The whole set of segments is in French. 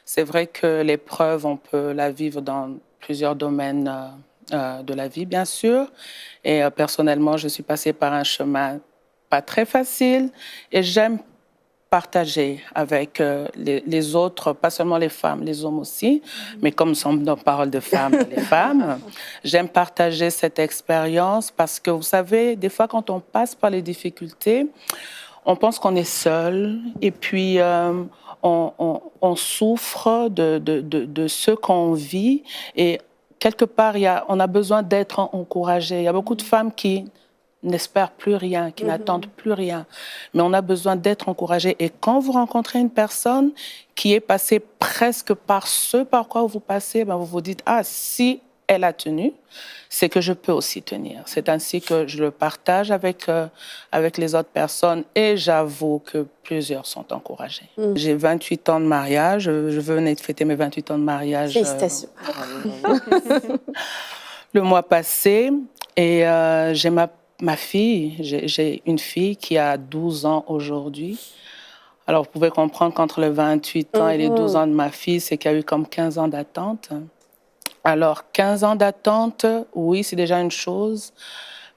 C'est vrai que l'épreuve, on peut la vivre dans plusieurs domaines de la vie, bien sûr. Et personnellement, je suis passée par un chemin pas très facile et j'aime partager avec les autres, pas seulement les femmes, les hommes aussi, mais comme nous sommes dans Parole de femmes, les femmes, j'aime partager cette expérience parce que vous savez, des fois quand on passe par les difficultés, on pense qu'on est seul et puis on souffre de ce qu'on vit et quelque part, on a besoin d'être encouragé. Il y a beaucoup de femmes qui n'espèrent plus rien, qui n'attendent plus rien. Mais on a besoin d'être encouragé. Et quand vous rencontrez une personne qui est passée presque par ce par quoi vous passez, ben vous vous dites, ah, si elle a tenu, c'est que je peux aussi tenir. C'est ainsi que je le partage avec les autres personnes et j'avoue que plusieurs sont encouragés. J'ai 28 ans de mariage, je venais de fêter mes 28 ans de mariage. Félicitations. Le mois passé et j'ai ma fille, j'ai une fille qui a 12 ans aujourd'hui. Alors, vous pouvez comprendre qu'entre les 28 ans et les 12 ans de ma fille, c'est qu'il y a eu comme 15 ans d'attente. Alors, 15 ans d'attente, oui, c'est déjà une chose,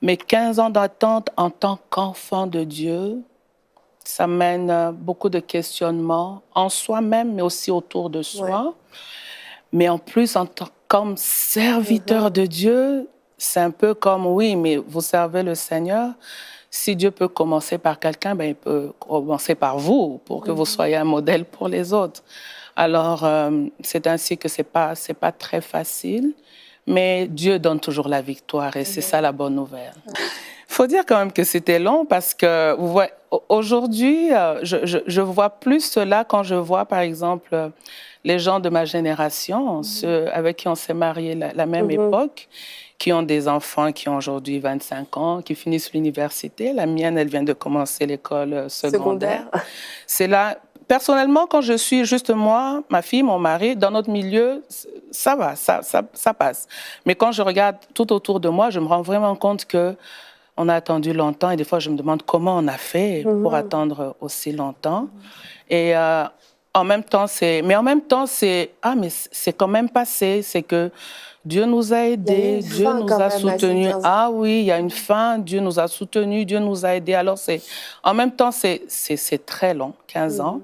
mais 15 ans d'attente en tant qu'enfant de Dieu, ça mène beaucoup de questionnements en soi-même, mais aussi autour de soi. Ouais. Mais en plus, comme serviteur de Dieu, c'est un peu comme, oui, mais vous servez le Seigneur. Si Dieu peut commencer par quelqu'un, ben, il peut commencer par vous pour que vous soyez un modèle pour les autres. Alors, c'est ainsi que c'est pas très facile, mais Dieu donne toujours la victoire et c'est ça la bonne nouvelle. Il faut dire quand même que c'était long parce que, vous voyez, aujourd'hui, je vois plus cela quand je vois, par exemple, les gens de ma génération, ceux avec qui on s'est mariés la même époque, qui ont des enfants qui ont aujourd'hui 25 ans, qui finissent l'université. La mienne, elle vient de commencer l'école secondaire. C'est là, personnellement, quand je suis juste moi, ma fille, mon mari, dans notre milieu, ça va, ça passe. Mais quand je regarde tout autour de moi, je me rends vraiment compte que on a attendu longtemps et des fois, je me demande comment on a fait pour attendre aussi longtemps. Et en même temps, c'est quand même passé, c'est que Dieu nous a aidés, Dieu nous a soutenus. Ah oui, il y a une fin, Dieu nous a soutenus, Dieu nous a aidés. Alors, en même temps, c'est très long, 15 ans,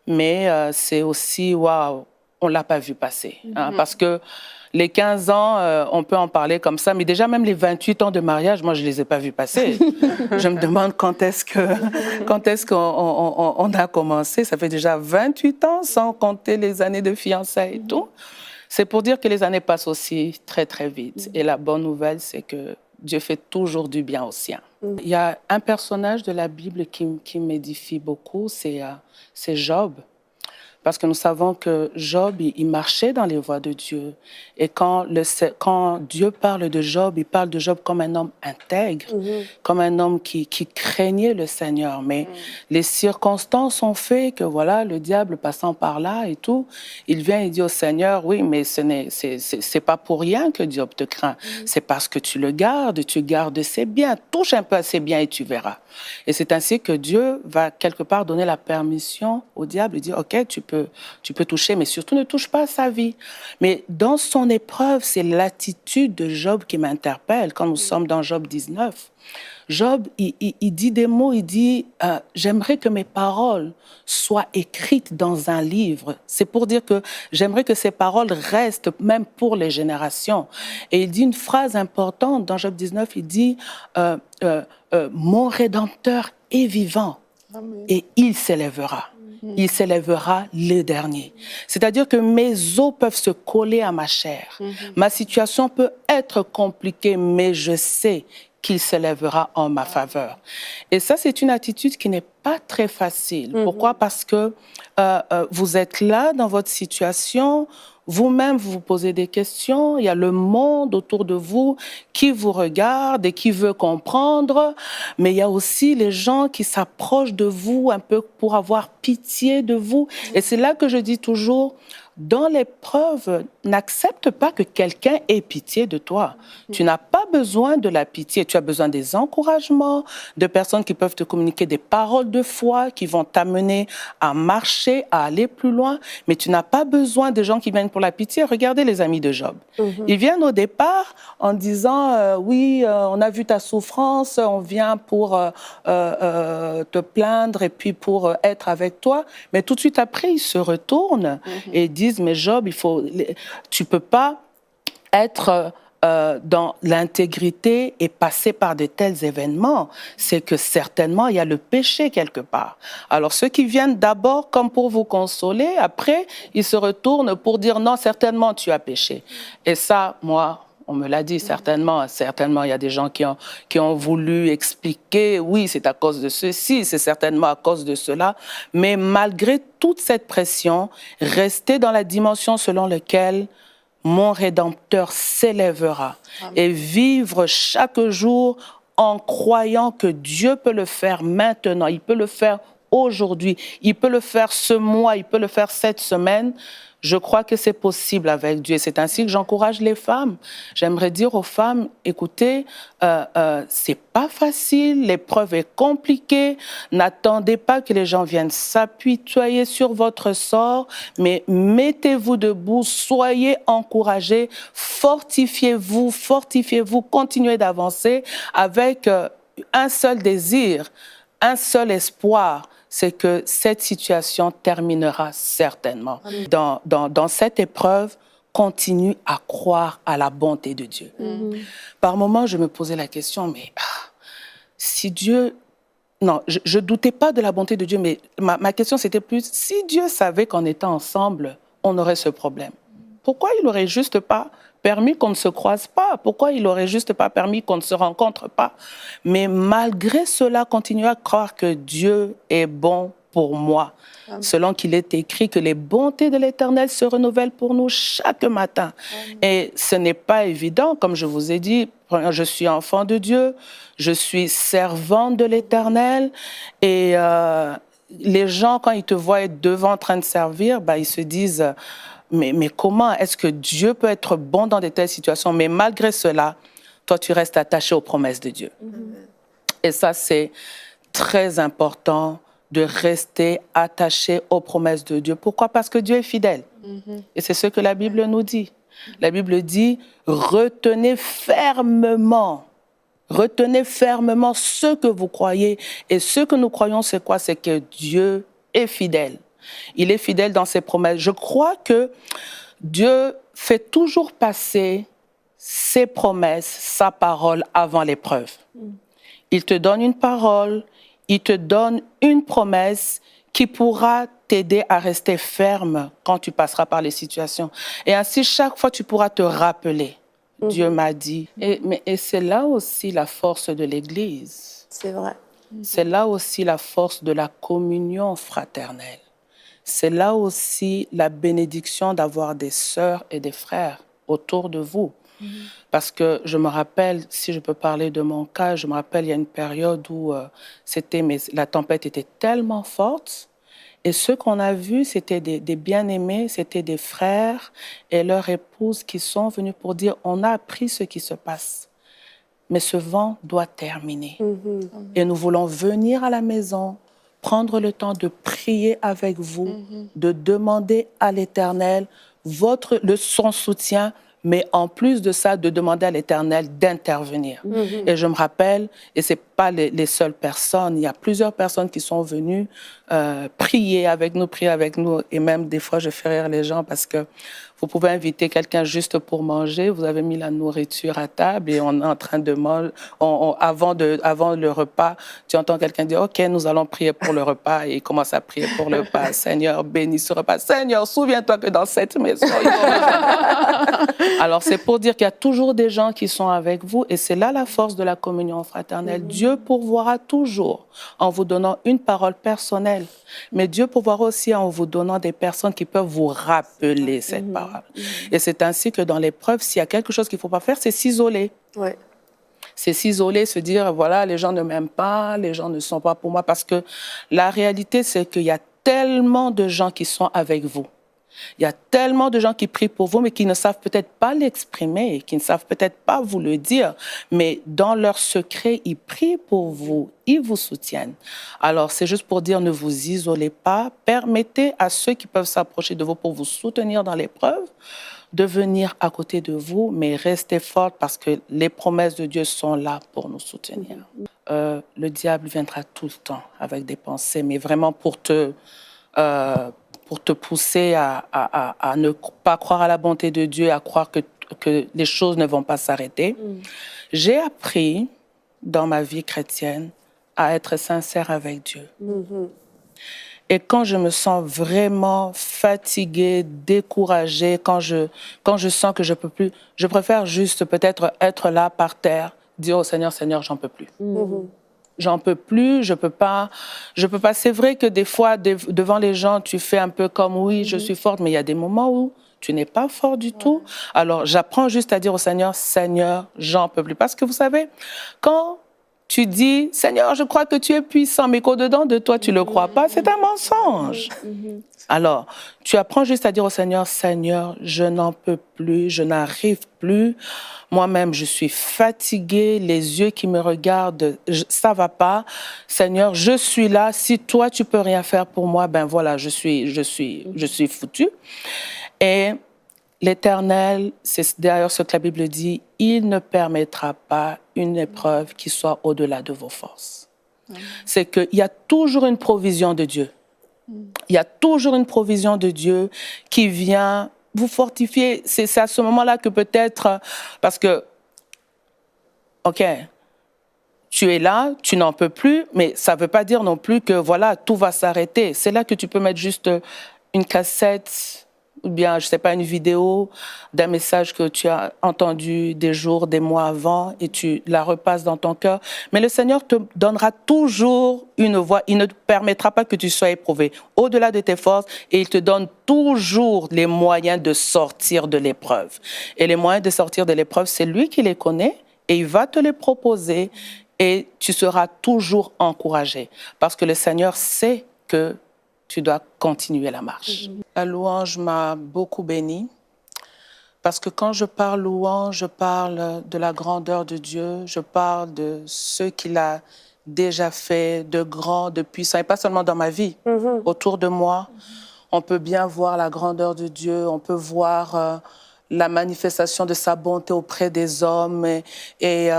mais c'est aussi, waouh, on ne l'a pas vu passer. Hein, parce que les 15 ans, on peut en parler comme ça, mais déjà même les 28 ans de mariage, moi, je ne les ai pas vus passer. Je me demande quand est-ce qu'on a commencé. Ça fait déjà 28 ans, sans compter les années de fiançailles et tout. C'est pour dire que les années passent aussi très, très vite. Et la bonne nouvelle, c'est que Dieu fait toujours du bien aux siens. Il y a un personnage de la Bible qui m'édifie beaucoup, c'est Job. Parce que nous savons que Job, il marchait dans les voies de Dieu. Et quand Dieu parle de Job, il parle de Job comme un homme intègre, comme un homme qui craignait le Seigneur. Mais les circonstances ont fait que, voilà, le diable passant par là et tout, il vient et dit au Seigneur, oui, mais c'est pas pour rien que Job te craint. C'est parce que tu gardes ses biens. Touche un peu à ses biens et tu verras. Et c'est ainsi que Dieu va quelque part donner la permission au diable et dire, OK, tu peux toucher, mais surtout ne touche pas à sa vie. Mais dans son épreuve, c'est l'attitude de Job qui m'interpelle quand nous sommes dans Job 19. Job, il dit des mots, il dit j'aimerais que mes paroles soient écrites dans un livre. C'est pour dire que j'aimerais que ces paroles restent même pour les générations. Et il dit une phrase importante dans Job 19, il dit mon Rédempteur est vivant et il s'élèvera. Il s'élèvera le dernier. C'est-à-dire que mes os peuvent se coller à ma chair. Ma situation peut être compliquée, mais je sais qu'il s'élèvera en ma faveur. Et ça, c'est une attitude qui n'est pas très facile. Pourquoi? Parce que vous êtes là dans votre situation, vous-même, vous vous posez des questions, il y a le monde autour de vous qui vous regarde et qui veut comprendre, mais il y a aussi les gens qui s'approchent de vous un peu pour avoir pitié de vous. Et c'est là que je dis toujours, dans l'épreuve, n'accepte pas que quelqu'un ait pitié de toi. Tu n'as pas besoin de la pitié, tu as besoin des encouragements, de personnes qui peuvent te communiquer des paroles de foi, qui vont t'amener à marcher, à aller plus loin, mais tu n'as pas besoin de gens qui viennent pour la pitié. Regardez les amis de Job. Ils viennent au départ en disant oui, on a vu ta souffrance, on vient pour te plaindre et puis pour être avec toi. Mais tout de suite après, ils se retournent et disent, mais Job, tu peux pas être dans l'intégrité et passer par de tels événements. C'est que certainement, il y a le péché quelque part. Alors, ceux qui viennent d'abord comme pour vous consoler, après, ils se retournent pour dire, non, certainement, tu as péché. Et ça, moi, on me l'a dit, certainement, il y a des gens qui ont voulu expliquer, oui, c'est à cause de ceci, c'est certainement à cause de cela, mais malgré toute cette pression, rester dans la dimension selon laquelle mon Rédempteur s'élèvera et vivre chaque jour en croyant que Dieu peut le faire maintenant, il peut le faire aujourd'hui, il peut le faire ce mois, il peut le faire cette semaine. Je crois que c'est possible avec Dieu. C'est ainsi que j'encourage les femmes. J'aimerais dire aux femmes, écoutez, c'est pas facile, l'épreuve est compliquée. N'attendez pas que les gens viennent s'apitoyer sur votre sort, mais mettez-vous debout, soyez encouragés, fortifiez-vous, continuez d'avancer avec un seul désir, un seul espoir, c'est que cette situation terminera certainement. Dans cette épreuve, continue à croire à la bonté de Dieu. Par moments, je me posais la question, mais si Dieu... Non, je ne doutais pas de la bonté de Dieu, mais ma question c'était plus, si Dieu savait qu'en étant ensemble, on aurait ce problème, pourquoi il n'aurait juste pas permis qu'on ne se croise pas? Pourquoi il n'aurait juste pas permis qu'on ne se rencontre pas? Mais malgré cela, continuer à croire que Dieu est bon pour moi, selon qu'il est écrit que les bontés de l'Éternel se renouvellent pour nous chaque matin. Et ce n'est pas évident, comme je vous ai dit, je suis enfant de Dieu, je suis servante de l'Éternel, et les gens, quand ils te voient être devant en train de servir, ils se disent... Mais comment est-ce que Dieu peut être bon dans de telles situations? Mais malgré cela, toi, tu restes attaché aux promesses de Dieu. Et ça, c'est très important de rester attaché aux promesses de Dieu. Pourquoi? Parce que Dieu est fidèle. Et c'est ce que la Bible nous dit. La Bible dit, retenez fermement ce que vous croyez. Et ce que nous croyons, c'est quoi? C'est que Dieu est fidèle. Il est fidèle dans ses promesses. Je crois que Dieu fait toujours passer ses promesses, sa parole avant l'épreuve. Il te donne une parole, il te donne une promesse qui pourra t'aider à rester ferme quand tu passeras par les situations. Et ainsi, chaque fois, tu pourras te rappeler. Dieu m'a dit. Et c'est là aussi la force de l'Église. C'est vrai. C'est là aussi la force de la communion fraternelle. C'est là aussi la bénédiction d'avoir des sœurs et des frères autour de vous. Parce que je me rappelle, si je peux parler de mon cas, je me rappelle il y a une période où la tempête était tellement forte. Et ceux qu'on a vus, c'était des bien-aimés, c'était des frères et leurs épouses qui sont venus pour dire, on a appris ce qui se passe. Mais ce vent doit terminer. Et nous voulons venir à la maison, prendre le temps de prier avec vous, de demander à l'Éternel son soutien, mais en plus de ça, de demander à l'Éternel d'intervenir. Et je me rappelle, et ce n'est pas les seules personnes, il y a plusieurs personnes qui sont venues prier avec nous, et même des fois je fais rire les gens parce que vous pouvez inviter quelqu'un juste pour manger, vous avez mis la nourriture à table et on est en train de manger, avant le repas, tu entends quelqu'un dire « Ok, nous allons prier pour le repas » et il commence à prier pour le repas. « Seigneur, bénis ce repas. Seigneur, souviens-toi que dans cette maison... » Alors c'est pour dire qu'il y a toujours des gens qui sont avec vous et c'est là la force de la communion fraternelle. Dieu pourvoira toujours en vous donnant une parole personnelle, mais Dieu pourvoira aussi en vous donnant des personnes qui peuvent vous rappeler cette parole. Et c'est ainsi que dans l'épreuve, s'il y a quelque chose qu'il ne faut pas faire, c'est s'isoler. C'est s'isoler, se dire, voilà, les gens ne m'aiment pas, les gens ne sont pas pour moi. Parce que la réalité, c'est qu'il y a tellement de gens qui sont avec vous. Il y a tellement de gens qui prient pour vous, mais qui ne savent peut-être pas l'exprimer, qui ne savent peut-être pas vous le dire, mais dans leur secret, ils prient pour vous, ils vous soutiennent. Alors, c'est juste pour dire, ne vous isolez pas, permettez à ceux qui peuvent s'approcher de vous pour vous soutenir dans l'épreuve, de venir à côté de vous, mais restez forte parce que les promesses de Dieu sont là pour nous soutenir. Le diable viendra tout le temps avec des pensées, mais vraiment pour te pousser à ne pas croire à la bonté de Dieu, à croire que les choses ne vont pas s'arrêter. J'ai appris dans ma vie chrétienne à être sincère avec Dieu. Et quand je me sens vraiment fatiguée, découragée, quand je sens que je peux plus, je préfère juste peut-être être là par terre, dire au Seigneur, Seigneur, j'en peux plus. J'en peux plus, je peux pas. C'est vrai que des fois, devant les gens, tu fais un peu comme, oui, je suis forte, mais il y a des moments où tu n'es pas fort du tout. Alors, j'apprends juste à dire au Seigneur, Seigneur, j'en peux plus. Parce que vous savez, quand tu dis, Seigneur, je crois que tu es puissant, mais qu'au-dedans de toi, tu ne le crois pas, c'est un mensonge. Alors, tu apprends juste à dire au Seigneur, Seigneur, je n'en peux plus, je n'arrive plus. Moi-même, je suis fatiguée, les yeux qui me regardent, ça va pas. Seigneur, je suis là. Si toi, tu peux rien faire pour moi, ben voilà, je suis foutue. Et l'Éternel, c'est d'ailleurs ce que la Bible dit, il ne permettra pas une épreuve qui soit au-delà de vos forces. C'est qu'il y a toujours une provision de Dieu. Il y a toujours une provision de Dieu qui vient vous fortifier. C'est à ce moment-là que peut-être, parce que, OK, tu es là, tu n'en peux plus, mais ça ne veut pas dire non plus que, voilà, tout va s'arrêter. C'est là que tu peux mettre juste une cassette, ou bien, je ne sais pas, une vidéo d'un message que tu as entendu des jours, des mois avant, et tu la repasses dans ton cœur. Mais le Seigneur te donnera toujours une voie. Il ne te permettra pas que tu sois éprouvé au-delà de tes forces, et il te donne toujours les moyens de sortir de l'épreuve. Et les moyens de sortir de l'épreuve, c'est lui qui les connaît, et il va te les proposer, et tu seras toujours encouragé. Parce que le Seigneur sait que tu dois continuer la marche. La louange m'a beaucoup bénie parce que quand je parle louange, je parle de la grandeur de Dieu, je parle de ce qu'il a déjà fait, de grand, de puissant, et pas seulement dans ma vie, autour de moi. On peut bien voir la grandeur de Dieu, on peut voir la manifestation de sa bonté auprès des hommes et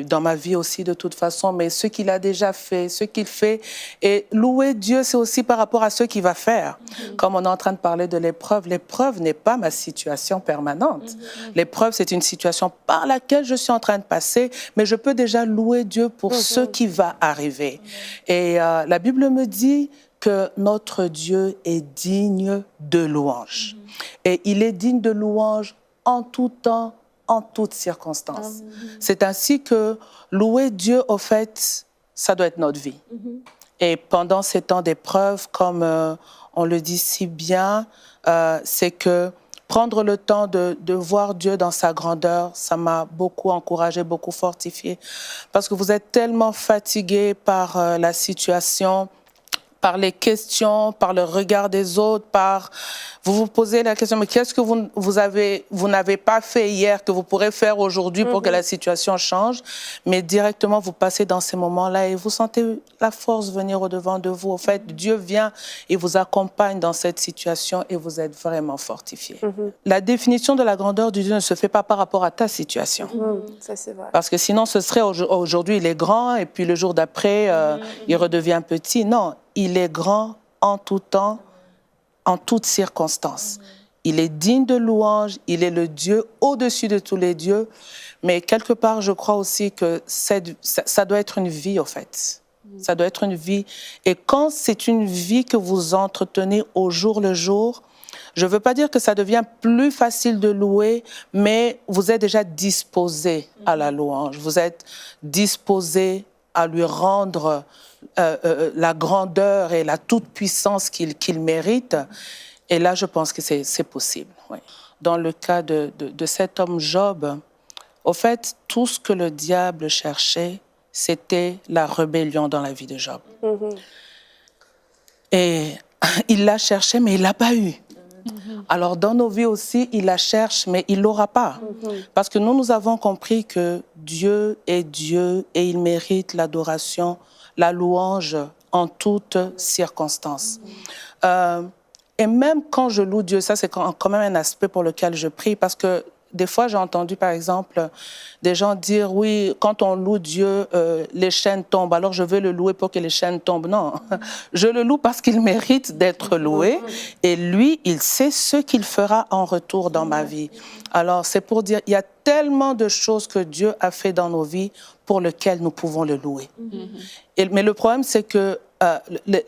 dans ma vie aussi de toute façon, mais ce qu'il a déjà fait, ce qu'il fait. Et louer Dieu, c'est aussi par rapport à ce qu'il va faire. Comme on est en train de parler de l'épreuve n'est pas ma situation permanente. L'épreuve, c'est une situation par laquelle je suis en train de passer, mais je peux déjà louer Dieu pour ce qui va arriver. Et la Bible me dit que notre Dieu est digne de louange. Et il est digne de louange en tout temps, en toutes circonstances. C'est ainsi que louer Dieu, au fait, ça doit être notre vie. Et pendant ces temps d'épreuve, comme on le dit si bien, c'est que prendre le temps de voir Dieu dans sa grandeur, ça m'a beaucoup encouragé, beaucoup fortifié. Parce que vous êtes tellement fatigué par la situation, par les questions, par le regard des autres, vous vous posez la question, mais qu'est-ce que vous n'avez pas fait hier que vous pourrez faire aujourd'hui pour que la situation change? Mais directement, vous passez dans ces moments-là et vous sentez la force venir au-devant de vous. En fait, Dieu vient et vous accompagne dans cette situation et vous êtes vraiment fortifié. La définition de la grandeur de Dieu ne se fait pas par rapport à ta situation. Ça, c'est vrai. Parce que sinon, ce serait aujourd'hui, il est grand et puis le jour d'après, il redevient petit. Non. Il est grand en tout temps, en toutes circonstances. Il est digne de louange, il est le Dieu au-dessus de tous les dieux. Mais quelque part, je crois aussi que ça doit être une vie, en fait. Ça doit être une vie. Et quand c'est une vie que vous entretenez au jour le jour, je ne veux pas dire que ça devient plus facile de louer, mais vous êtes déjà disposé à la louange. Vous êtes disposé à lui rendre la grandeur et la toute-puissance qu'il mérite. Et là, je pense que c'est possible. Oui. Dans le cas de cet homme Job, au fait, tout ce que le diable cherchait, c'était la rébellion dans la vie de Job. Et il l'a cherché, mais il ne l'a pas eu. Alors, dans nos vies aussi, il la cherche, mais il ne l'aura pas. Parce que nous avons compris que Dieu est Dieu et il mérite l'adoration, la louange en toutes circonstances. Et même quand je loue Dieu, ça c'est quand même un aspect pour lequel je prie, parce que des fois j'ai entendu par exemple des gens dire oui, quand on loue Dieu, les chaînes tombent, alors je veux le louer pour que les chaînes tombent. Non, je le loue parce qu'il mérite d'être loué et lui, il sait ce qu'il fera en retour dans ma vie. Alors c'est pour dire, il y a tellement de choses que Dieu a fait dans nos vies pour lesquelles nous pouvons le louer. Mais le problème c'est que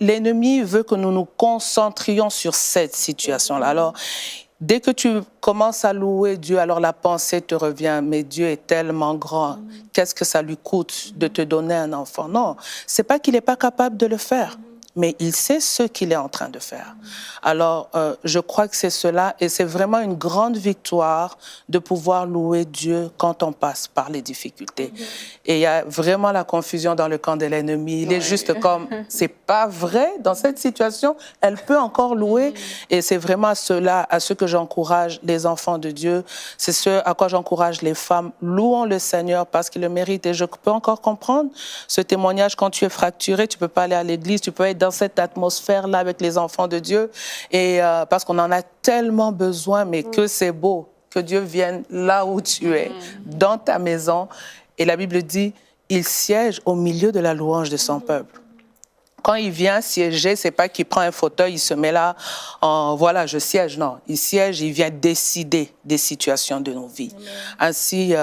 l'ennemi veut que nous nous concentrions sur cette situation-là. Alors, dès que tu commences à louer Dieu, alors la pensée te revient, mais Dieu est tellement grand, qu'est-ce que ça lui coûte de te donner un enfant? Non, c'est pas qu'il n'est pas capable de le faire, mais il sait ce qu'il est en train de faire. Alors, je crois que c'est cela, et c'est vraiment une grande victoire de pouvoir louer Dieu quand on passe par les difficultés. Et il y a vraiment la confusion dans le camp de l'ennemi. Il est juste comme, c'est pas vrai, dans cette situation, elle peut encore louer. Et c'est vraiment à cela, à ce que j'encourage les enfants de Dieu. C'est ce à quoi j'encourage les femmes. Louons le Seigneur parce qu'il le mérite. Et je peux encore comprendre ce témoignage quand tu es fracturé, tu peux pas aller à l'église, tu peux être dans cette atmosphère-là avec les enfants de Dieu. Et parce qu'on en a tellement besoin, mais que c'est beau que Dieu vienne là où tu es, dans ta maison. Et la Bible dit, il siège au milieu de la louange de son peuple. Quand il vient siéger, c'est pas qu'il prend un fauteuil, il se met là, voilà, je siège. Non, il siège, il vient décider des situations de nos vies. Ainsi,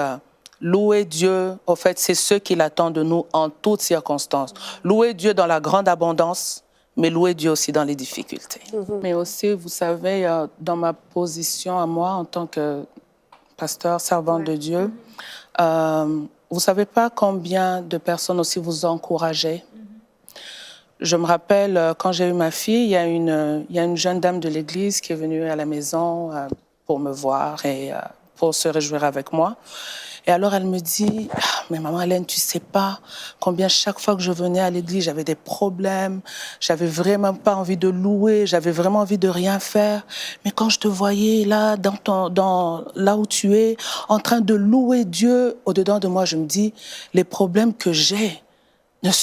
louer Dieu, au fait, c'est ce qu'il attend de nous en toutes circonstances. Louer Dieu dans la grande abondance, mais louer Dieu aussi dans les difficultés. Mais aussi, vous savez, dans ma position à moi, en tant que pasteur, servant de Dieu, vous ne savez pas combien de personnes aussi vous encouragez. Je me rappelle, quand j'ai eu ma fille, il y a une jeune dame de l'église qui est venue à la maison pour me voir et pour se réjouir avec moi. Et alors, elle me dit, mais maman Hélène, tu sais pas combien chaque fois que je venais à l'église, j'avais des problèmes, j'avais vraiment pas envie de louer, j'avais vraiment envie de rien faire. Mais quand je te voyais là, là où tu es, en train de louer Dieu, au-dedans de moi, je me dis, les problèmes que j'ai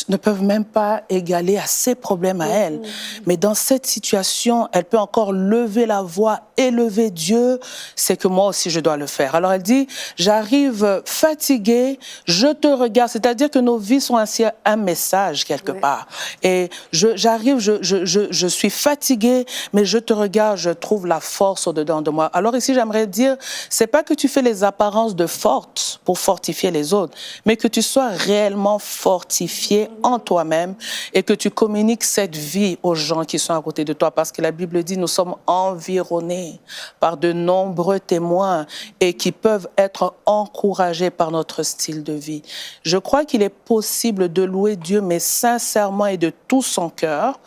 ne peuvent même pas égaler à ses problèmes à elle. Mais dans cette situation, elle peut encore lever la voix, élever Dieu, c'est que moi aussi je dois le faire. Alors elle dit, j'arrive fatiguée, je te regarde, c'est-à-dire que nos vies sont ainsi un message quelque part. Et j'arrive, je suis fatiguée, mais je te regarde, je trouve la force au-dedans de moi. Alors ici, j'aimerais dire, c'est pas que tu fais les apparences de forte pour fortifier les autres, mais que tu sois réellement fortifié en toi-même et que tu communiques cette vie aux gens qui sont à côté de toi, parce que la Bible dit nous sommes environnés par de nombreux témoins et qui peuvent être encouragés par notre style de vie. Je crois qu'il est possible de louer Dieu, mais sincèrement et de tout son cœur,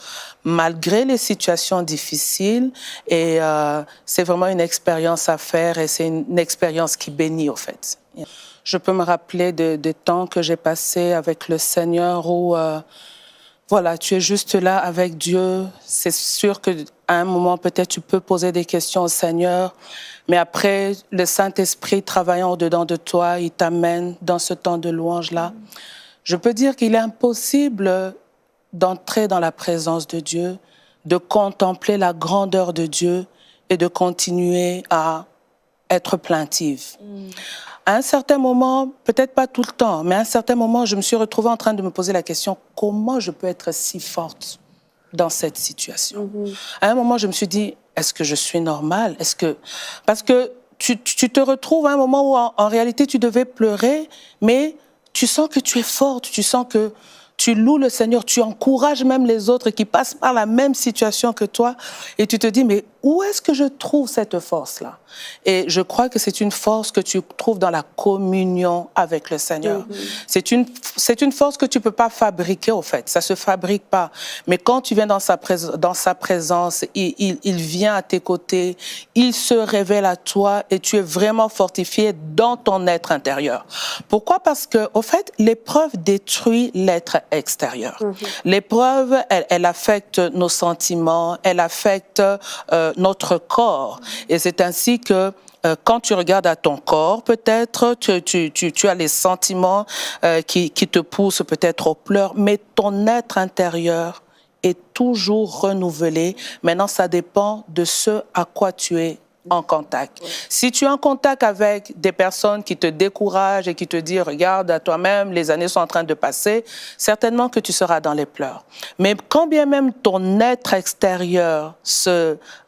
malgré les situations difficiles, et c'est vraiment une expérience à faire et c'est une expérience qui bénit au fait. Je peux me rappeler des temps que j'ai passés avec le Seigneur où, voilà, tu es juste là avec Dieu. C'est sûr qu'à un moment, peut-être, tu peux poser des questions au Seigneur, mais après, le Saint-Esprit travaillant au-dedans de toi, il t'amène dans ce temps de louange-là. Je peux dire qu'il est impossible d'entrer dans la présence de Dieu, de contempler la grandeur de Dieu et de continuer à être plaintive. À un certain moment, peut-être pas tout le temps, mais à un certain moment, je me suis retrouvée en train de me poser la question, comment je peux être si forte dans cette situation? À un moment, je me suis dit, est-ce que je suis normale? Parce que tu te retrouves à un moment où, en réalité, tu devais pleurer, mais tu sens que tu es forte, tu sens que tu loues le Seigneur, tu encourages même les autres qui passent par la même situation que toi, et tu te dis, mais où est-ce que je trouve cette force-là? Et je crois que c'est une force que tu trouves dans la communion avec le Seigneur. C'est une force que tu ne peux pas fabriquer, au fait. Ça ne se fabrique pas. Mais quand tu viens dans sa présence, il vient à tes côtés, il se révèle à toi et tu es vraiment fortifié dans ton être intérieur. Pourquoi? Parce que, au fait, l'épreuve détruit l'être extérieur. L'épreuve, elle affecte nos sentiments, elle affecte notre corps. Et c'est ainsi que quand tu regardes à ton corps, peut-être, tu as les sentiments qui te poussent peut-être aux pleurs, mais ton être intérieur est toujours renouvelé. Maintenant, ça dépend de ce à quoi tu es en contact. Si tu es en contact avec des personnes qui te découragent et qui te disent « Regarde à toi-même, les années sont en train de passer », certainement que tu seras dans les pleurs. Mais quand bien même ton être extérieur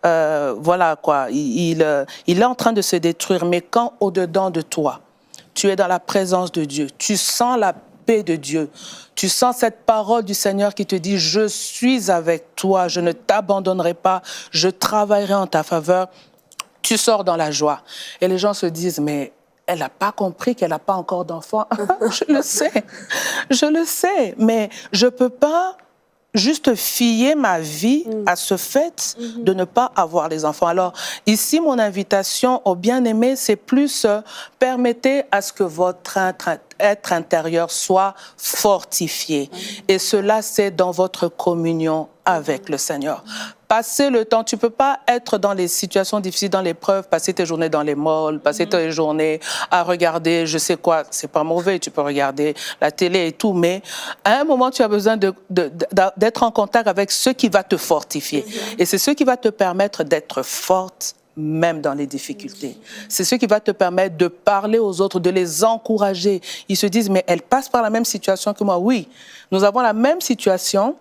voilà quoi, il est en train de se détruire, mais quand au-dedans de toi, tu es dans la présence de Dieu, tu sens la paix de Dieu, tu sens cette parole du Seigneur qui te dit « Je suis avec toi, je ne t'abandonnerai pas, je travaillerai en ta faveur », tu sors dans la joie. Et les gens se disent, mais elle n'a pas compris qu'elle n'a pas encore d'enfant. Je le sais, mais je ne peux pas juste fier ma vie à ce fait de ne pas avoir les enfants. Alors, ici, mon invitation aux bien-aimés, c'est plus permettez à ce que votre être intérieur soit fortifié. Et cela, c'est dans votre communion avec le Seigneur. Passer le temps, tu ne peux pas être dans les situations difficiles, dans l'épreuve, passer tes journées dans les malls, passer tes journées à regarder, je sais quoi, c'est pas mauvais, tu peux regarder la télé et tout, mais à un moment, tu as besoin d'être en contact avec ce qui va te fortifier. Et c'est ce qui va te permettre d'être forte, même dans les difficultés. C'est ce qui va te permettre de parler aux autres, de les encourager. Ils se disent, mais elle passe par la même situation que moi. Oui, nous avons la même situation,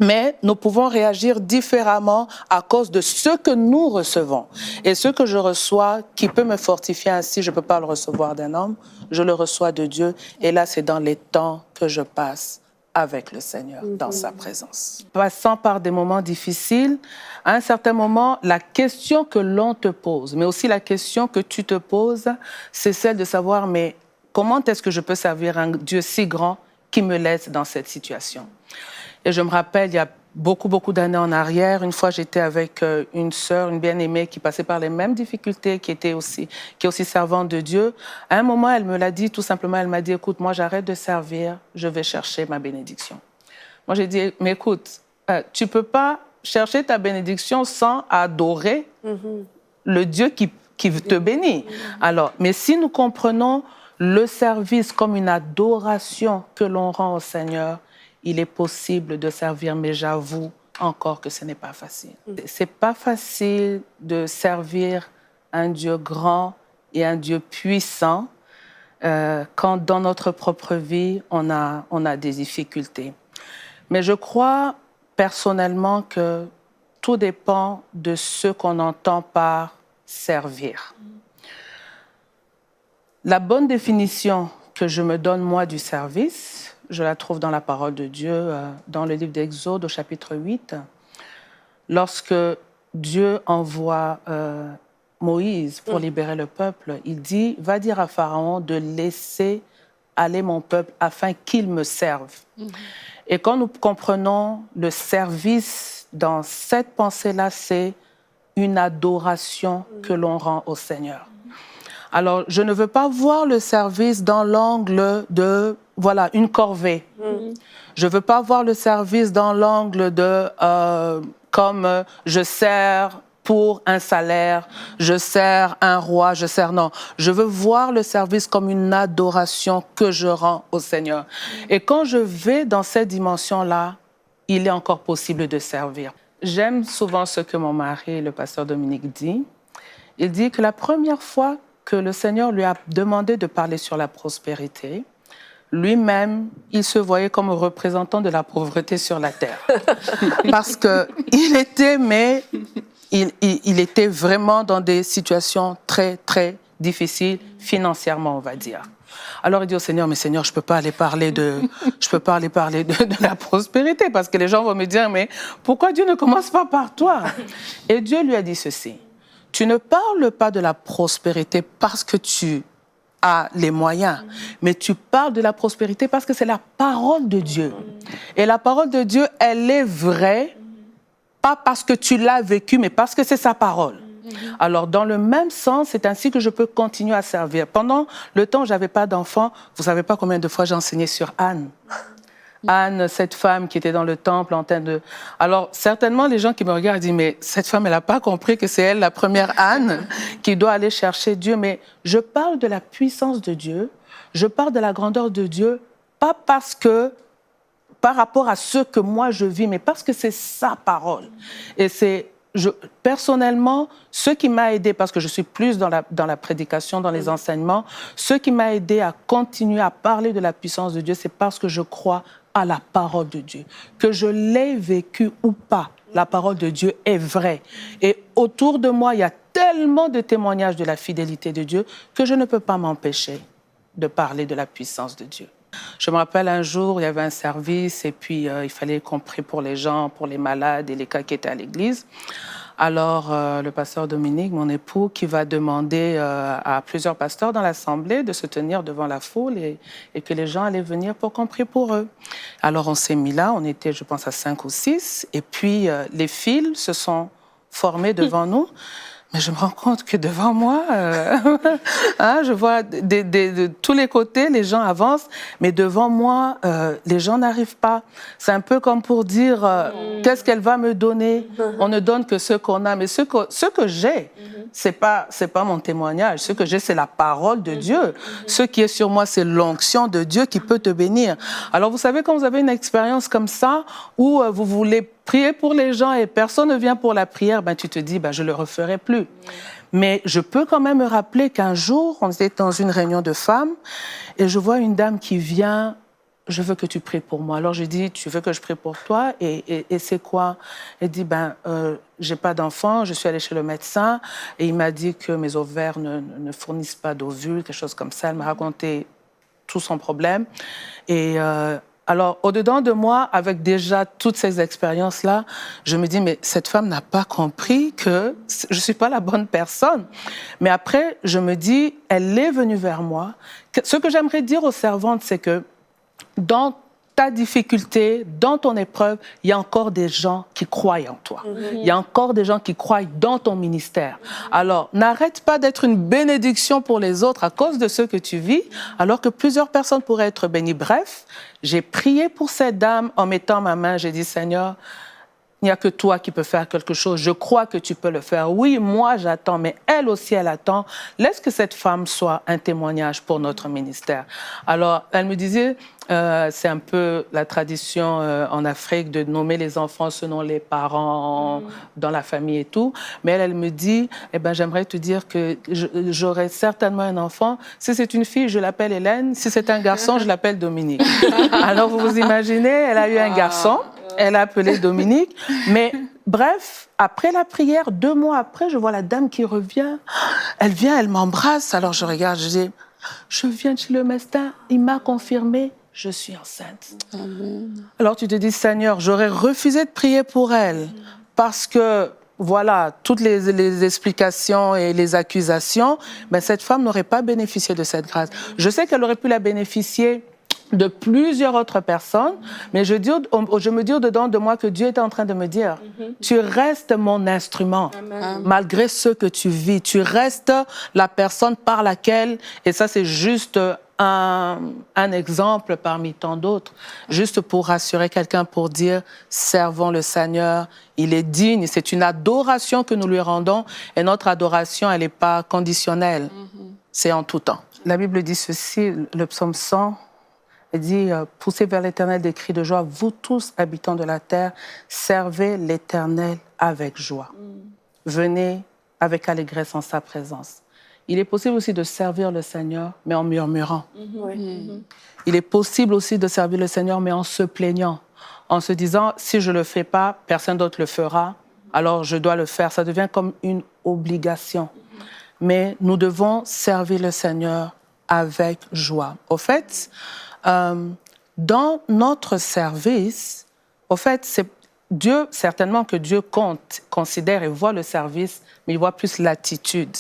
mais nous pouvons réagir différemment à cause de ce que nous recevons. Et ce que je reçois, qui peut me fortifier ainsi, je ne peux pas le recevoir d'un homme, je le reçois de Dieu. Et là, c'est dans les temps que je passe avec le Seigneur, dans sa présence. Passant par des moments difficiles, à un certain moment, la question que l'on te pose, mais aussi la question que tu te poses, c'est celle de savoir, mais comment est-ce que je peux servir un Dieu si grand qui me laisse dans cette situation ? Et je me rappelle, il y a beaucoup d'années en arrière, une fois j'étais avec une sœur, une bien-aimée qui passait par les mêmes difficultés, qui est aussi servante de Dieu. À un moment, elle me l'a dit tout simplement, elle m'a dit, écoute, moi j'arrête de servir, je vais chercher ma bénédiction. Moi j'ai dit, mais écoute, tu ne peux pas chercher ta bénédiction sans adorer le Dieu qui te bénit. Alors, mais si nous comprenons le service comme une adoration que l'on rend au Seigneur, il est possible de servir, mais j'avoue encore que ce n'est pas facile. C'est pas facile de servir un Dieu grand et un Dieu puissant quand dans notre propre vie, on a des difficultés. Mais je crois personnellement que tout dépend de ce qu'on entend par servir. La bonne définition que je me donne, moi, du service, je la trouve dans la parole de Dieu, dans le livre d'Exode, au chapitre 8. Lorsque Dieu envoie Moïse pour libérer le peuple, il dit, va dire à Pharaon de laisser aller mon peuple afin qu'il me serve. Et quand nous comprenons le service dans cette pensée-là, c'est une adoration que l'on rend au Seigneur. Alors, je ne veux pas voir le service dans l'angle de, voilà, une corvée. Je ne veux pas voir le service dans l'angle de, comme je sers pour un salaire, je sers un roi, je sers, non. Je veux voir le service comme une adoration que je rends au Seigneur. Et quand je vais dans cette dimension-là, il est encore possible de servir. J'aime souvent ce que mon mari, le pasteur Dominique, dit. Il dit que la première fois que le Seigneur lui a demandé de parler sur la prospérité, lui-même, il se voyait comme représentant de la pauvreté sur la terre. Parce qu'il était, mais il était vraiment dans des situations très, très difficiles, financièrement, on va dire. Alors il dit au Seigneur, mais Seigneur, je ne peux pas aller parler de la prospérité, parce que les gens vont me dire, mais pourquoi Dieu ne commence pas par toi? Et Dieu lui a dit ceci. Tu ne parles pas de la prospérité parce que tu as les moyens, mais tu parles de la prospérité parce que c'est la parole de Dieu. Et la parole de Dieu, elle est vraie, pas parce que tu l'as vécue, mais parce que c'est sa parole. Alors, dans le même sens, c'est ainsi que je peux continuer à servir. Pendant le temps où je n'avais pas d'enfant, vous ne savez pas combien de fois j'ai enseigné sur Anne. Anne, cette femme qui était dans le temple en train de... Alors, certainement, les gens qui me regardent disent, mais cette femme, elle n'a pas compris que c'est elle, la première Anne, qui doit aller chercher Dieu. Mais je parle de la puissance de Dieu, je parle de la grandeur de Dieu, pas parce que, par rapport à ce que moi je vis, mais parce que c'est sa parole. Et c'est... personnellement, ce qui m'a aidé, parce que je suis plus dans la prédication, dans les enseignements, ce qui m'a aidé à continuer à parler de la puissance de Dieu, c'est parce que je crois à la parole de Dieu. Que je l'ai vécu ou pas, la parole de Dieu est vraie. Et autour de moi, il y a tellement de témoignages de la fidélité de Dieu que je ne peux pas m'empêcher de parler de la puissance de Dieu. Je me rappelle un jour, il y avait un service et puis il fallait qu'on prie pour les gens, pour les malades et les cas qui étaient à l'église. Alors, le pasteur Dominique, mon époux, qui va demander à plusieurs pasteurs dans l'assemblée de se tenir devant la foule et que les gens allaient venir pour qu'on prie pour eux. Alors, on s'est mis là, on était, je pense, à 5 ou 6, et puis les files se sont formées devant nous. Mais je me rends compte que devant moi, je vois de tous les côtés, les gens avancent, mais devant moi, les gens n'arrivent pas. C'est un peu comme pour dire, qu'est-ce qu'elle va me donner? On ne donne que ce qu'on a, mais ce que j'ai, c'est pas mon témoignage. Ce que j'ai, c'est la parole de Dieu. Ce qui est sur moi, c'est l'onction de Dieu qui peut te bénir. Alors, vous savez, quand vous avez une expérience comme ça, où vous voulez prier pour les gens et personne ne vient pour la prière, ben, tu te dis, ben, je ne le referai plus. Mais je peux quand même me rappeler qu'un jour, on était dans une réunion de femmes et je vois une dame qui vient, je veux que tu pries pour moi. Alors je dis, tu veux que je prie pour toi? Et c'est quoi? Elle dit, ben, j'ai pas d'enfant, je suis allée chez le médecin et il m'a dit que mes ovaires ne fournissent pas d'ovules, quelque chose comme ça. Elle m'a raconté tout son problème. Et alors, au-dedans de moi, avec déjà toutes ces expériences-là, je me dis, mais cette femme n'a pas compris que je ne suis pas la bonne personne. Mais après, je me dis, elle est venue vers moi. Ce que j'aimerais dire aux servantes, c'est que dans ta difficulté, dans ton épreuve, il y a encore des gens qui croient en toi. Il y a encore des gens qui croient dans ton ministère. Alors, n'arrête pas d'être une bénédiction pour les autres à cause de ce que tu vis, alors que plusieurs personnes pourraient être bénies. Bref, j'ai prié pour cette dame en mettant ma main. J'ai dit, Seigneur, il n'y a que toi qui peux faire quelque chose. Je crois que tu peux le faire. Oui, moi, j'attends, mais elle aussi, elle attend. Laisse que cette femme soit un témoignage pour notre ministère. Alors, elle me disait, c'est un peu la tradition en Afrique de nommer les enfants selon les parents, dans la famille et tout. Mais elle me dit, eh ben, j'aimerais te dire que j'aurai certainement un enfant. Si c'est une fille, je l'appelle Hélène. Si c'est un garçon, je l'appelle Dominique. Alors, vous vous imaginez, elle a eu un garçon. Elle a appelé Dominique. Mais bref, après la prière, 2 mois après, je vois la dame qui revient. Elle vient, elle m'embrasse. Alors je regarde, je dis, je viens de chez le médecin. Il m'a confirmé, je suis enceinte. Amen. Alors tu te dis, Seigneur, j'aurais refusé de prier pour elle parce que, voilà, toutes les explications et les accusations, ben, cette femme n'aurait pas bénéficié de cette grâce. Je sais qu'elle aurait pu la bénéficier de plusieurs autres personnes, mais je me dis au-dedans de moi que Dieu est en train de me dire, tu restes mon instrument, Amen. Malgré ce que tu vis, tu restes la personne par laquelle, et ça c'est juste un exemple parmi tant d'autres, juste pour rassurer quelqu'un, pour dire, servons le Seigneur, il est digne, c'est une adoration que nous lui rendons, et notre adoration, elle n'est pas conditionnelle, c'est en tout temps. La Bible dit ceci, le psaume 100, elle dit, poussez vers l'Éternel des cris de joie, vous tous habitants de la terre, servez l'Éternel avec joie. Venez avec allégresse en sa présence. Il est possible aussi de servir le Seigneur, mais en murmurant. Il est possible aussi de servir le Seigneur, mais en se plaignant, en se disant, si je ne le fais pas, personne d'autre le fera, alors je dois le faire. Ça devient comme une obligation. Mais nous devons servir le Seigneur avec joie. Au fait, dans notre service, au fait, c'est Dieu, certainement que Dieu considère et voit le service, mais il voit plus l'attitude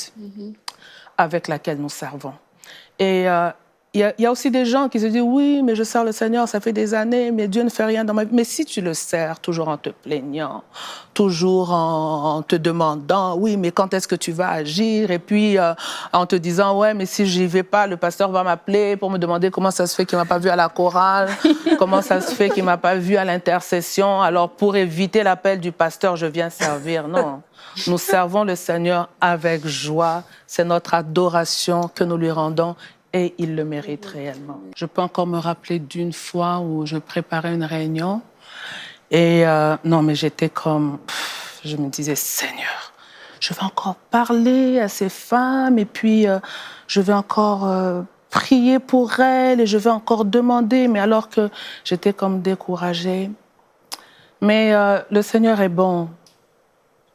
avec laquelle nous servons. Et il y a aussi des gens qui se disent, oui, mais je sers le Seigneur, ça fait des années, mais Dieu ne fait rien dans ma vie. Mais si tu le sers, toujours en te plaignant, toujours en te demandant, oui, mais quand est-ce que tu vas agir? Et puis, en te disant, ouais, mais si j'y vais pas, le pasteur va m'appeler pour me demander comment ça se fait qu'il m'a pas vu à la chorale, comment ça se fait qu'il m'a pas vu à l'intercession. Alors, pour éviter l'appel du pasteur, je viens servir. Non. Nous servons le Seigneur avec joie. C'est notre adoration que nous lui rendons. Et il le mérite réellement. Je peux encore me rappeler d'une fois où je préparais une réunion et non, mais j'étais comme, je me disais, Seigneur, je vais encore parler à ces femmes et puis je vais encore prier pour elles et je vais encore demander, mais alors que j'étais comme découragée. Mais le Seigneur est bon.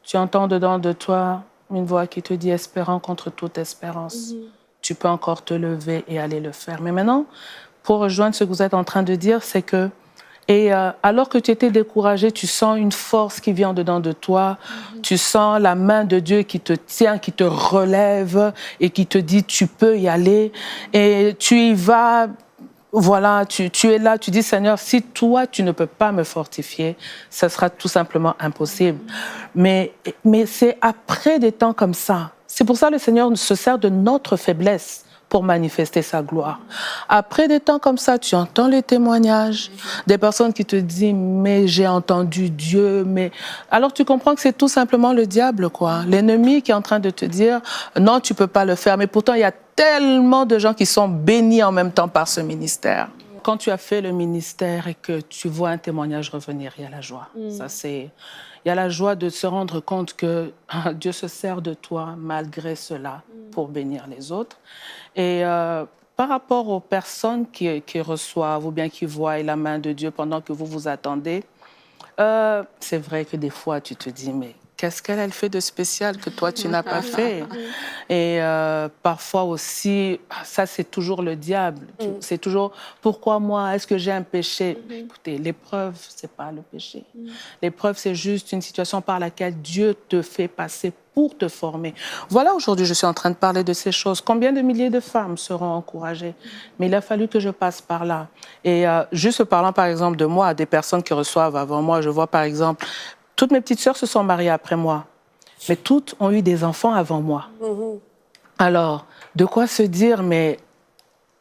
Tu entends dedans de toi une voix qui te dit, espérant contre toute espérance. Tu peux encore te lever et aller le faire. Mais maintenant, pour rejoindre ce que vous êtes en train de dire, c'est que, alors que tu étais découragé, tu sens une force qui vient dedans de toi, tu sens la main de Dieu qui te tient, qui te relève et qui te dit, tu peux y aller. Et tu y vas, voilà, tu es là, tu dis, Seigneur, si toi, tu ne peux pas me fortifier, ça sera tout simplement impossible. Mais c'est après des temps comme ça. C'est pour ça que le Seigneur se sert de notre faiblesse pour manifester sa gloire. Après des temps comme ça, tu entends les témoignages des personnes qui te disent « mais j'ai entendu Dieu », mais alors tu comprends que c'est tout simplement le diable, quoi. L'ennemi qui est en train de te dire « non, tu peux pas le faire », mais pourtant il y a tellement de gens qui sont bénis en même temps par ce ministère. Quand tu as fait le ministère et que tu vois un témoignage revenir, il y a la joie. Ça, c'est... Il y a la joie de se rendre compte que Dieu se sert de toi malgré cela pour bénir les autres. Et par rapport aux personnes qui reçoivent ou bien qui voient la main de Dieu pendant que vous vous attendez, c'est vrai que des fois tu te dis, mais qu'est-ce qu'elle fait de spécial que toi tu n'as pas fait? Et parfois aussi, ça c'est toujours le diable. C'est toujours, pourquoi moi? Est-ce que j'ai un péché? Écoutez, l'épreuve, c'est pas le péché. L'épreuve, c'est juste une situation par laquelle Dieu te fait passer pour te former. Voilà, aujourd'hui, je suis en train de parler de ces choses. Combien de milliers de femmes seront encouragées? Mais il a fallu que je passe par là. Et juste parlant, par exemple, de moi, des personnes qui reçoivent avant moi, je vois, par exemple, toutes mes petites sœurs se sont mariées après moi. Mais toutes ont eu des enfants avant moi. Alors, de quoi se dire, mais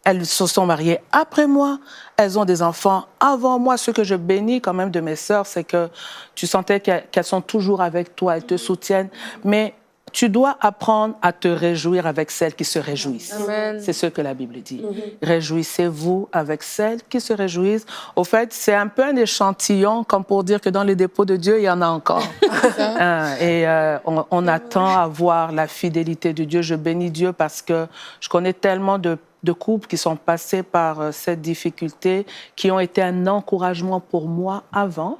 elles se sont mariées après moi, elles ont des enfants avant moi. Ce que je bénis quand même de mes sœurs, c'est que tu sentais qu'elles sont toujours avec toi, elles te soutiennent. Mais tu dois apprendre à te réjouir avec celles qui se réjouissent. C'est ce que la Bible dit. Réjouissez-vous avec celles qui se réjouissent. Au fait, c'est un peu un échantillon, comme pour dire que dans les dépôts de Dieu, il y en a encore. On attend à voir la fidélité de Dieu. Je bénis Dieu parce que je connais tellement de couples qui sont passés par cette difficulté, qui ont été un encouragement pour moi avant.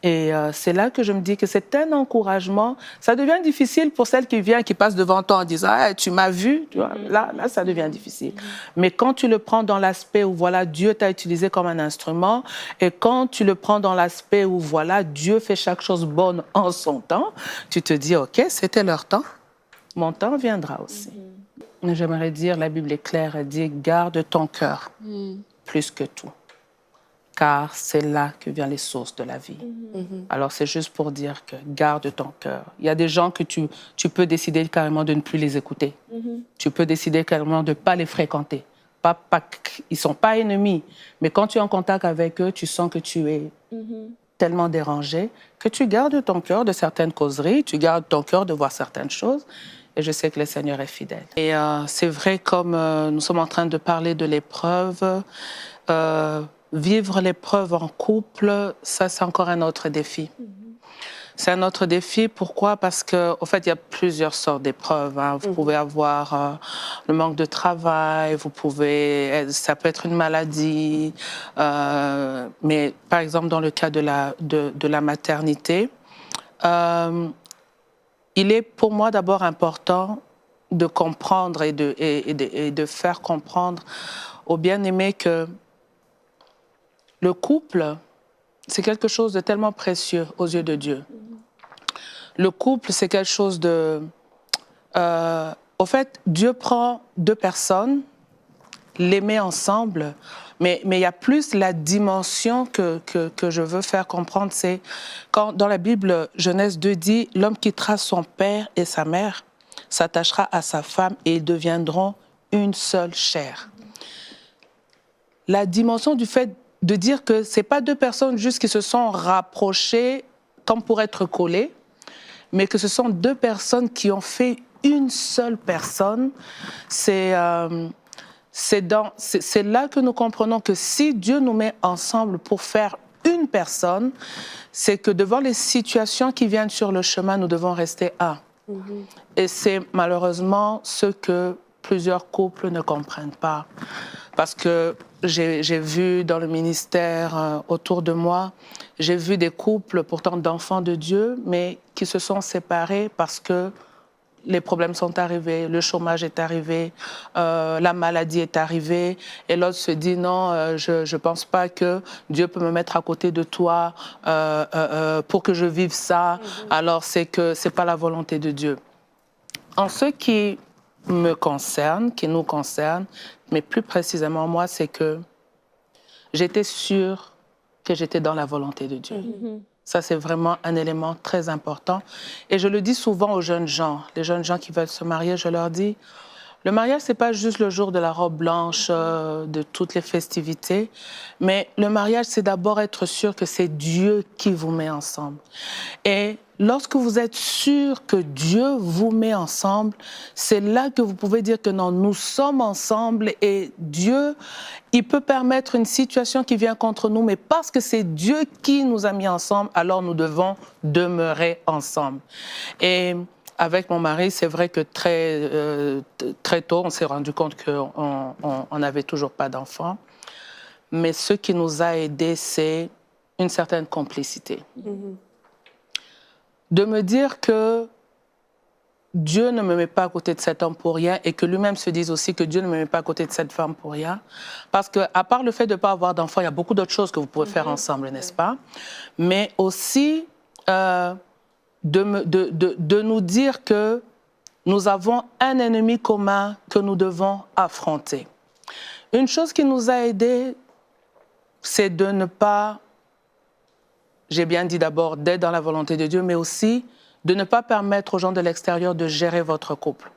Et c'est là que je me dis que c'est un encouragement. Ça devient difficile pour celle qui vient, qui passe devant toi en disant hey, « tu m'as vu », tu vois, là, ça devient difficile. Mais quand tu le prends dans l'aspect où voilà, Dieu t'a utilisé comme un instrument, et quand tu le prends dans l'aspect où voilà, Dieu fait chaque chose bonne en son temps, tu te dis « ok, c'était leur temps, mon temps viendra aussi ». J'aimerais dire, la Bible est claire, elle dit « garde ton cœur plus que tout, car c'est là que viennent les sources de la vie. » Alors c'est juste pour dire que garde ton cœur. Il y a des gens que tu peux décider carrément de ne plus les écouter. Tu peux décider carrément de ne pas les fréquenter. Ils ne sont pas ennemis, mais quand tu es en contact avec eux, tu sens que tu es tellement dérangé que tu gardes ton cœur de certaines causeries, tu gardes ton cœur de voir certaines choses. Et je sais que le Seigneur est fidèle. Et c'est vrai, comme nous sommes en train de parler de l'épreuve, vivre l'épreuve en couple, ça c'est encore un autre défi. C'est un autre défi, pourquoi? Parce qu'en fait, il y a plusieurs sortes d'épreuves. Hein. Vous pouvez avoir le manque de travail, ça peut être une maladie, mais par exemple, dans le cas de la maternité, il est pour moi d'abord important de comprendre et de faire comprendre aux bien-aimés que le couple, c'est quelque chose de tellement précieux aux yeux de Dieu. Le couple, c'est quelque chose de... au fait, Dieu prend deux personnes l'aimer ensemble. Mais il y a plus la dimension que je veux faire comprendre, c'est quand dans la Bible, Genèse 2 dit « L'homme quittera son père et sa mère, s'attachera à sa femme et ils deviendront une seule chair. » La dimension du fait de dire que ce n'est pas deux personnes juste qui se sont rapprochées comme pour être collées, mais que ce sont deux personnes qui ont fait une seule personne, c'est là que nous comprenons que si Dieu nous met ensemble pour faire une personne, c'est que devant les situations qui viennent sur le chemin, nous devons rester un. Et c'est malheureusement ce que plusieurs couples ne comprennent pas. Parce que j'ai vu dans le ministère autour de moi, j'ai vu des couples pourtant d'enfants de Dieu, mais qui se sont séparés parce que les problèmes sont arrivés, le chômage est arrivé, la maladie est arrivée, et l'autre se dit non, je pense pas que Dieu peut me mettre à côté de toi pour que je vive ça, alors c'est que c'est pas la volonté de Dieu. En ce qui me concerne, qui nous concerne, mais plus précisément moi, c'est que j'étais sûre que j'étais dans la volonté de Dieu. Ça, c'est vraiment un élément très important. Et je le dis souvent aux jeunes gens, les jeunes gens qui veulent se marier, je leur dis, le mariage, ce n'est pas juste le jour de la robe blanche, de toutes les festivités, mais le mariage, c'est d'abord être sûr que c'est Dieu qui vous met ensemble. Et lorsque vous êtes sûr que Dieu vous met ensemble, c'est là que vous pouvez dire que non, nous sommes ensemble et Dieu, il peut permettre une situation qui vient contre nous, mais parce que c'est Dieu qui nous a mis ensemble, alors nous devons demeurer ensemble. Et avec mon mari, c'est vrai que très tôt, on s'est rendu compte qu'on n'avait toujours pas d'enfants. Mais ce qui nous a aidés, c'est une certaine complicité. De me dire que Dieu ne me met pas à côté de cet homme pour rien et que lui-même se dise aussi que Dieu ne me met pas à côté de cette femme pour rien. Parce qu'à part le fait de ne pas avoir d'enfants, il y a beaucoup d'autres choses que vous pouvez faire ensemble, n'est-ce pas? Mais aussi de nous dire que nous avons un ennemi commun que nous devons affronter. Une chose qui nous a aidés, c'est de ne pas, j'ai bien dit d'abord, d'être dans la volonté de Dieu, mais aussi de ne pas permettre aux gens de l'extérieur de gérer votre couple.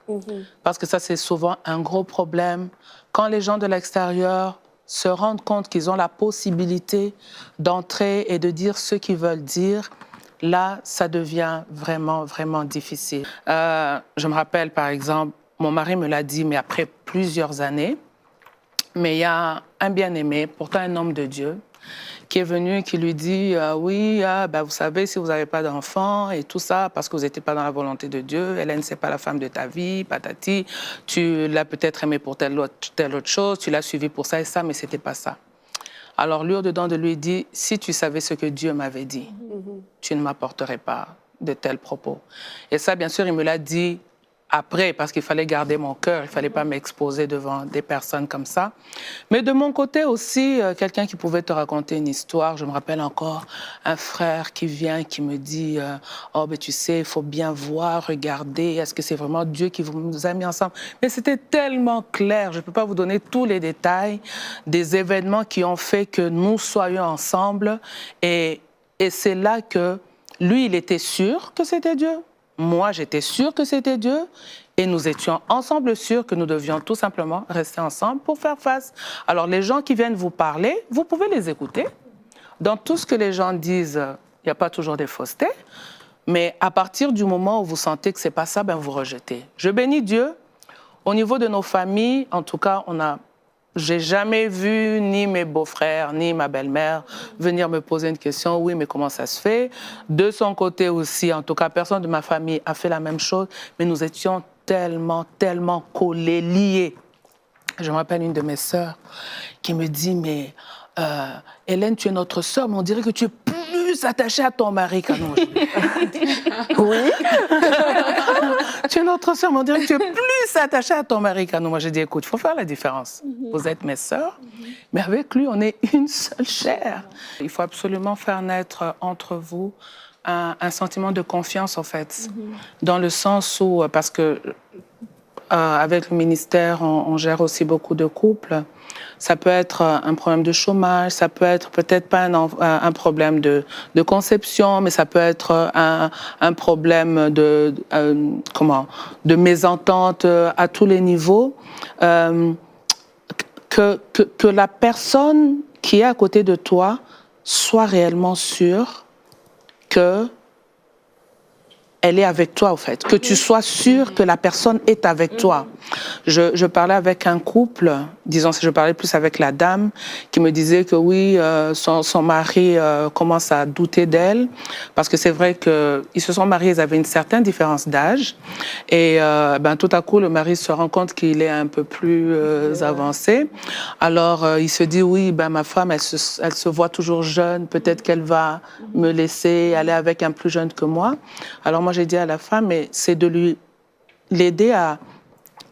Parce que ça, c'est souvent un gros problème. Quand les gens de l'extérieur se rendent compte qu'ils ont la possibilité d'entrer et de dire ce qu'ils veulent dire, là, ça devient vraiment, vraiment difficile. Je me rappelle, par exemple, mon mari me l'a dit, mais après plusieurs années, mais il y a un bien-aimé, pourtant un homme de Dieu, qui est venu, qui lui dit oui, vous savez, si vous n'avez pas d'enfant et tout ça, parce que vous n'étiez pas dans la volonté de Dieu, Hélène, c'est pas la femme de ta vie, patati, tu l'as peut-être aimée pour telle autre chose, tu l'as suivie pour ça et ça, mais c'était pas ça. Alors lui, au-dedans de lui, dit, si tu savais ce que Dieu m'avait dit, tu ne m'apporterais pas de tels propos. Et ça, bien sûr, il me l'a dit après, parce qu'il fallait garder mon cœur, il ne fallait pas m'exposer devant des personnes comme ça. Mais de mon côté aussi, quelqu'un qui pouvait te raconter une histoire, je me rappelle encore un frère qui vient, qui me dit « Oh, ben tu sais, il faut bien voir, regarder, est-ce que c'est vraiment Dieu qui vous a mis ensemble ?» Mais c'était tellement clair, je ne peux pas vous donner tous les détails des événements qui ont fait que nous soyons ensemble. Et c'est là que lui, il était sûr que c'était Dieu. Moi, j'étais sûre que c'était Dieu et nous étions ensemble sûrs que nous devions tout simplement rester ensemble pour faire face. Alors, les gens qui viennent vous parler, vous pouvez les écouter. Dans tout ce que les gens disent, il n'y a pas toujours des faussetés, mais à partir du moment où vous sentez que ce n'est pas ça, ben vous rejetez. Je bénis Dieu. Au niveau de nos familles, en tout cas, j'ai jamais vu ni mes beaux-frères, ni ma belle-mère venir me poser une question. Oui, mais comment ça se fait? De son côté aussi, en tout cas, personne de ma famille a fait la même chose, mais nous étions tellement, tellement collés, liés. Je me rappelle une de mes sœurs qui me dit, mais Hélène, tu es notre sœur, mais on dirait que tu es plus attachée à ton mari qu'à nous. Oui. Tu es notre sœur, mais on dirait que tu es plus attachée à ton mari qu'à nous. Moi, j'ai dit, écoute, il faut faire la différence. Vous êtes mes sœurs, mais avec lui, on est une seule chair. Il faut absolument faire naître entre vous un sentiment de confiance, en fait. Dans le sens où, parce que avec le ministère, on gère aussi beaucoup de couples. Ça peut être un problème de chômage, ça peut être peut-être pas un problème de conception, mais ça peut être un problème de mésentente à tous les niveaux. Que la personne qui est à côté de toi soit réellement sûre que elle est avec toi, au fait. Que tu sois sûr que la personne est avec toi. Je parlais avec un couple, disons, je parlais plus avec la dame, qui me disait que oui, son mari commence à douter d'elle, parce que c'est vrai qu'ils se sont mariés, ils avaient une certaine différence d'âge, et tout à coup, le mari se rend compte qu'il est un peu plus avancé. Alors, il se dit, oui, ma femme, elle se voit toujours jeune, peut-être qu'elle va me laisser aller avec un plus jeune que moi. Alors moi, j'ai dit à la femme, mais c'est de l'aider à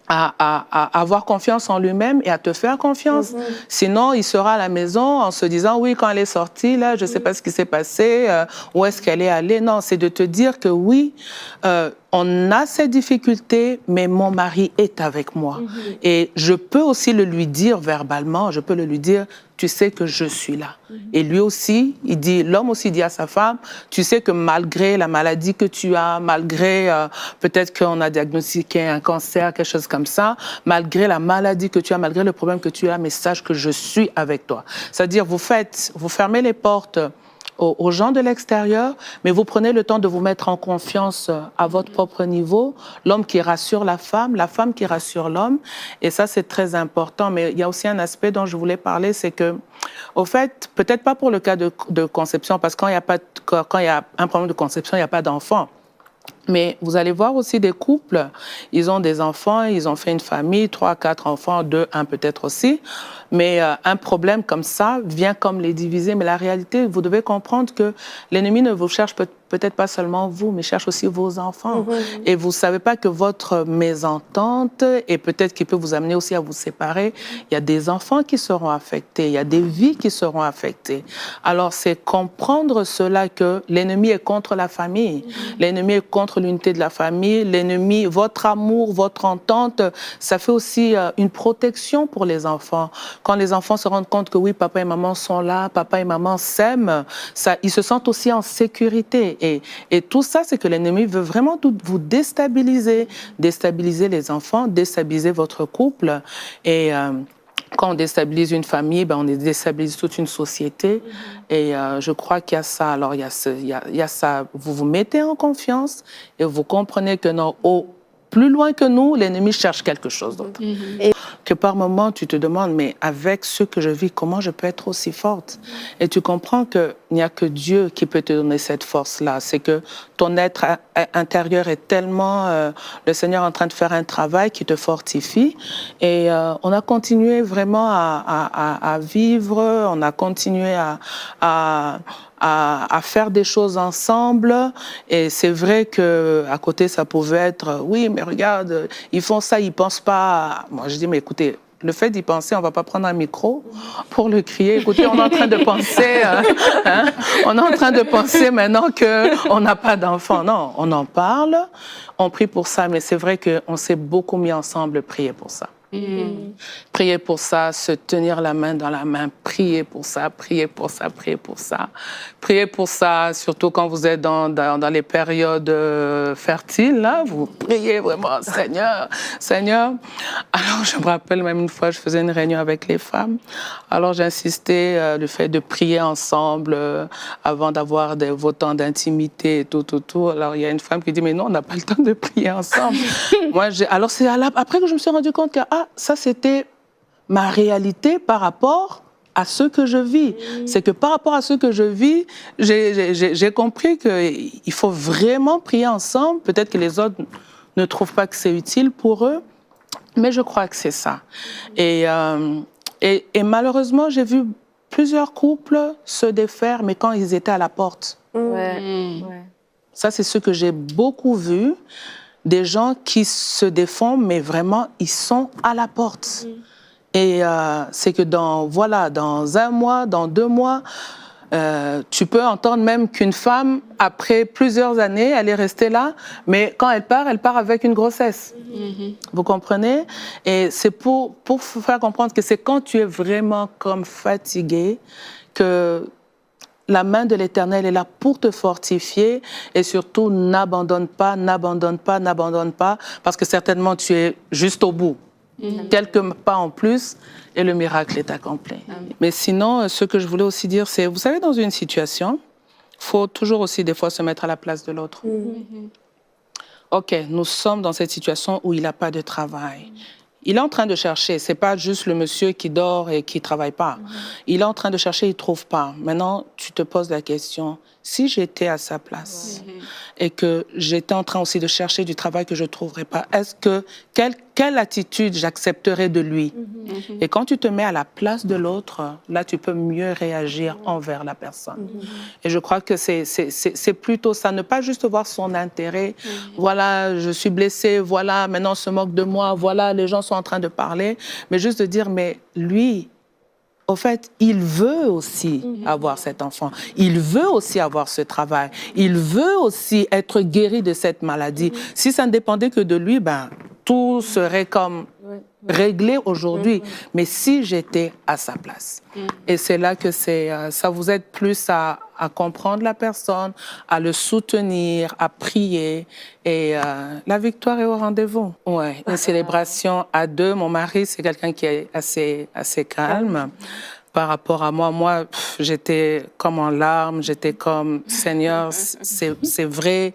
avoir confiance en lui-même et à te faire confiance. Sinon, il sera à la maison en se disant, oui, quand elle est sortie, là, je ne sais pas ce qui s'est passé, où est-ce qu'elle est allée. Non, c'est de te dire que oui, on a ces difficultés, mais mon mari est avec moi. Et je peux aussi le lui dire verbalement, je peux le lui dire, tu sais que je suis là. Et lui aussi, l'homme aussi dit à sa femme, tu sais que malgré la maladie que tu as, malgré peut-être qu'on a diagnostiqué un cancer, quelque chose comme ça, malgré la maladie que tu as, malgré le problème que tu as, mais sache que je suis avec toi. C'est-à-dire, vous fermez les portes aux gens de l'extérieur, mais vous prenez le temps de vous mettre en confiance à votre propre niveau, l'homme qui rassure la femme qui rassure l'homme, et ça c'est très important. Mais il y a aussi un aspect dont je voulais parler, c'est que, au fait, peut-être pas pour le cas de conception, parce que quand il y a un problème de conception, il n'y a pas d'enfant. Mais vous allez voir aussi des couples, ils ont des enfants, ils ont fait une famille, 3, 4 enfants, 2, 1 peut-être aussi. Mais un problème comme ça vient comme les diviser. Mais la réalité, vous devez comprendre que l'ennemi ne vous cherche peut-être pas seulement vous, mais cherche aussi vos enfants. Et vous ne savez pas que votre mésentente, et peut-être qu'il peut vous amener aussi à vous séparer, il y a des enfants qui seront affectés, il y a des vies qui seront affectées. Alors c'est comprendre cela, que l'ennemi est contre la famille, l'ennemi est contre l'unité de la famille, l'ennemi, votre amour, votre entente, ça fait aussi une protection pour les enfants. Quand les enfants se rendent compte que oui, papa et maman sont là, papa et maman s'aiment, ils se sentent aussi en sécurité. Et tout ça, c'est que l'ennemi veut vraiment vous déstabiliser les enfants, déstabiliser votre couple. Et quand on déstabilise une famille, on déstabilise toute une société. Et je crois qu'il y a ça. Alors, il y a ça. Vous vous mettez en confiance et vous comprenez que non, plus loin que nous, l'ennemi cherche quelque chose d'autre. Et que par moments, tu te demandes, mais avec ce que je vis, comment je peux être aussi forte? Et tu comprends qu'il n'y a que Dieu qui peut te donner cette force-là. C'est que ton être intérieur est tellement... le Seigneur est en train de faire un travail qui te fortifie. Et on a continué vraiment à vivre, on a continué à faire des choses ensemble. Et c'est vrai qu'à côté, ça pouvait être, oui, mais regarde, ils font ça, ils pensent pas... Moi, je dis, mais écoutez, le fait d'y penser, on ne va pas prendre un micro pour le crier. Écoutez, on est en train de penser, on est en train de penser maintenant qu'on n'a pas d'enfants. Non, on en parle, on prie pour ça, mais c'est vrai qu'on s'est beaucoup mis ensemble prier pour ça. Prier pour ça, se tenir la main dans la main, prier pour ça, prier pour ça, prier pour ça. Prier pour ça, surtout quand vous êtes dans les périodes fertiles, là, vous priez vraiment, Seigneur, Seigneur. Alors, je me rappelle même une fois, je faisais une réunion avec les femmes. Alors, j'insistais le fait de prier ensemble avant d'avoir vos temps d'intimité et tout. Alors, il y a une femme qui dit, mais non, on n'a pas le temps de prier ensemble. Alors, c'est après que je me suis rendu compte que, ça, c'était ma réalité par rapport à ce que je vis. C'est que par rapport à ce que je vis, j'ai compris qu'il faut vraiment prier ensemble. Peut-être que les autres ne trouvent pas que c'est utile pour eux, mais je crois que c'est ça. Et malheureusement, j'ai vu plusieurs couples se défaire, mais quand ils étaient à la porte. Ça, c'est ce que j'ai beaucoup vu. Des gens qui se défendent, mais vraiment, ils sont à la porte. Et c'est que dans 1 mois, dans 2 mois, Tu peux entendre même qu'une femme, après plusieurs années, elle est restée là, mais quand elle part avec une grossesse. Vous comprenez? Et c'est pour faire comprendre que c'est quand tu es vraiment comme fatigué que la main de l'Éternel est là pour te fortifier et surtout n'abandonne pas, n'abandonne pas, n'abandonne pas, parce que certainement tu es juste au bout. Quelques pas en plus et le miracle est accompli. Mais sinon, ce que je voulais aussi dire, c'est, vous savez, dans une situation, il faut toujours aussi des fois se mettre à la place de l'autre. OK, nous sommes dans cette situation où il n'a pas de travail. Il est en train de chercher. Ce n'est pas juste le monsieur qui dort et qui ne travaille pas. Il est en train de chercher, il ne trouve pas. Maintenant, tu te poses la question, si j'étais à sa place et que j'étais en train aussi de chercher du travail que je ne trouverais pas, quelle attitude j'accepterais de lui? Et quand tu te mets à la place de l'autre, là, tu peux mieux réagir envers la personne. Et je crois que c'est plutôt ça, ne pas juste voir son intérêt. Voilà, je suis blessée, voilà, maintenant on se moque de moi, voilà, les gens sont en train de parler. Mais juste de dire, mais lui, au fait, il veut aussi avoir cet enfant. Il veut aussi avoir ce travail. Il veut aussi être guéri de cette maladie. Si ça ne dépendait que de lui, ben, tout serait comme réglé aujourd'hui. Mais si j'étais à sa place. Et c'est là que ça vous aide plus à comprendre la personne, à le soutenir, à prier. Et la victoire est au rendez-vous. Ouais, une célébration à deux. Mon mari, c'est quelqu'un qui est assez calme. Par rapport à moi, j'étais comme en larmes, j'étais comme, Seigneur, c'est vrai.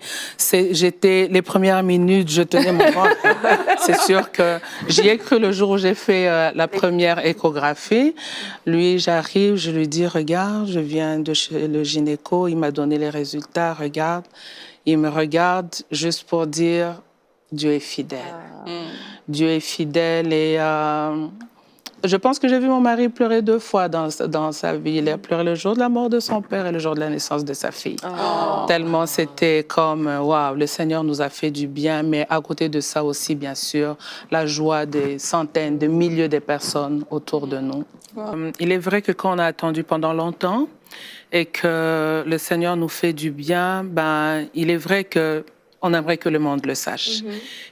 Les premières minutes, je tenais mon ventre. C'est sûr que j'y ai cru le jour où j'ai fait la première échographie. Lui, j'arrive, je lui dis, regarde, je viens de chez le gynéco, il m'a donné les résultats, regarde. Il me regarde juste pour dire, Dieu est fidèle. Dieu est fidèle et... je pense que j'ai vu mon mari pleurer 2 fois dans sa vie. Il a pleuré le jour de la mort de son père et le jour de la naissance de sa fille. Tellement c'était comme, waouh, le Seigneur nous a fait du bien, mais à côté de ça aussi, bien sûr, la joie des centaines, de milliers de personnes autour de nous. Il est vrai que quand on a attendu pendant longtemps et que le Seigneur nous fait du bien, ben, il est vrai que on aimerait que le monde le sache.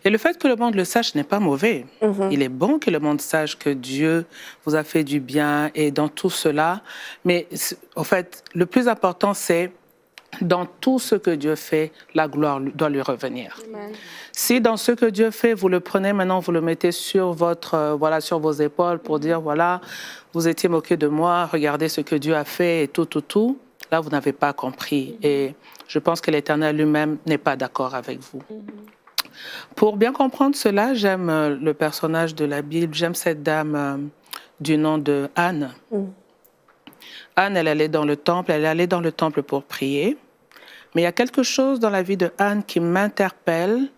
Et le fait que le monde le sache n'est pas mauvais. Il est bon que le monde sache que Dieu vous a fait du bien et dans tout cela. Mais en fait, le plus important, c'est dans tout ce que Dieu fait, la gloire doit lui revenir. Amen. Si dans ce que Dieu fait, vous le prenez maintenant, vous le mettez sur sur vos épaules pour dire, voilà, vous étiez moqué de moi, regardez ce que Dieu a fait et tout, là, vous n'avez pas compris. Et je pense que l'Éternel lui-même n'est pas d'accord avec vous. Pour bien comprendre cela, j'aime le personnage de la Bible, j'aime cette dame du nom de Anne. Anne, elle allait dans le temple pour prier. Mais il y a quelque chose dans la vie de Anne qui m'interpelle,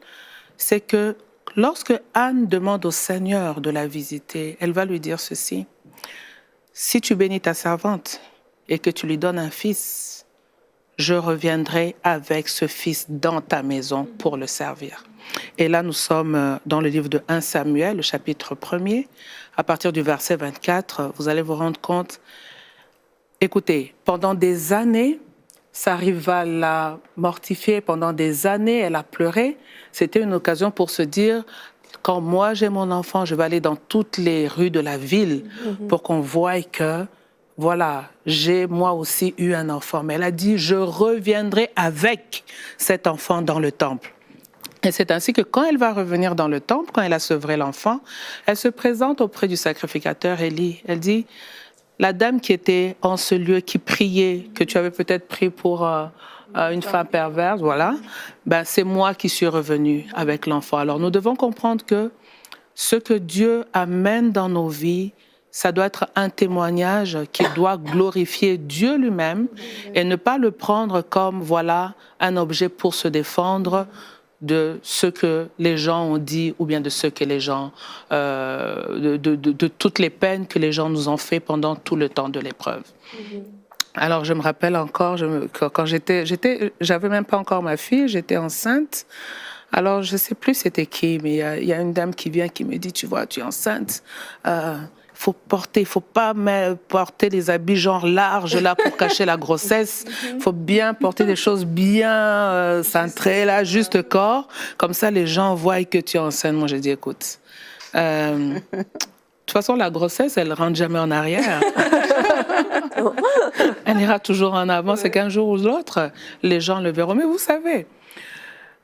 c'est que lorsque Anne demande au Seigneur de la visiter, elle va lui dire ceci. Si tu bénis ta servante et que tu lui donnes un fils, je reviendrai avec ce fils dans ta maison pour le servir. Et là, nous sommes dans le livre de 1 Samuel, le chapitre 1er. À partir du verset 24, vous allez vous rendre compte. Écoutez, pendant des années, Sarah va la mortifier. Pendant des années, elle a pleuré. C'était une occasion pour se dire, quand moi j'ai mon enfant, je vais aller dans toutes les rues de la ville pour qu'on voie que, voilà, j'ai moi aussi eu un enfant. Mais elle a dit, je reviendrai avec cet enfant dans le temple. Et c'est ainsi que quand elle va revenir dans le temple, quand elle a sevré l'enfant, elle se présente auprès du sacrificateur Élie. Elle dit, la dame qui était en ce lieu, qui priait, que tu avais peut-être pris pour une femme perverse, voilà, ben, c'est moi qui suis revenue avec l'enfant. Alors nous devons comprendre que ce que Dieu amène dans nos vies, ça doit être un témoignage qui doit glorifier Dieu lui-même et ne pas le prendre comme, voilà, un objet pour se défendre de ce que les gens ont dit ou bien de ce que les gens, de toutes les peines que les gens nous ont fait pendant tout le temps de l'épreuve. Alors je me rappelle encore, quand j'avais même pas encore ma fille, j'étais enceinte. Alors je sais plus c'était qui, mais il y a une dame qui vient qui me dit, tu vois, tu es enceinte. faut pas porter des habits genre larges là pour cacher la grossesse. Faut bien porter des choses bien cintrées là, juste corps. Comme ça, les gens voient que tu es enceinte. Moi, j'ai dit, écoute, de toute façon, la grossesse, elle rentre jamais en arrière. Elle ira toujours en avant. C'est qu'un jour ou l'autre, les gens le verront. Mais vous savez,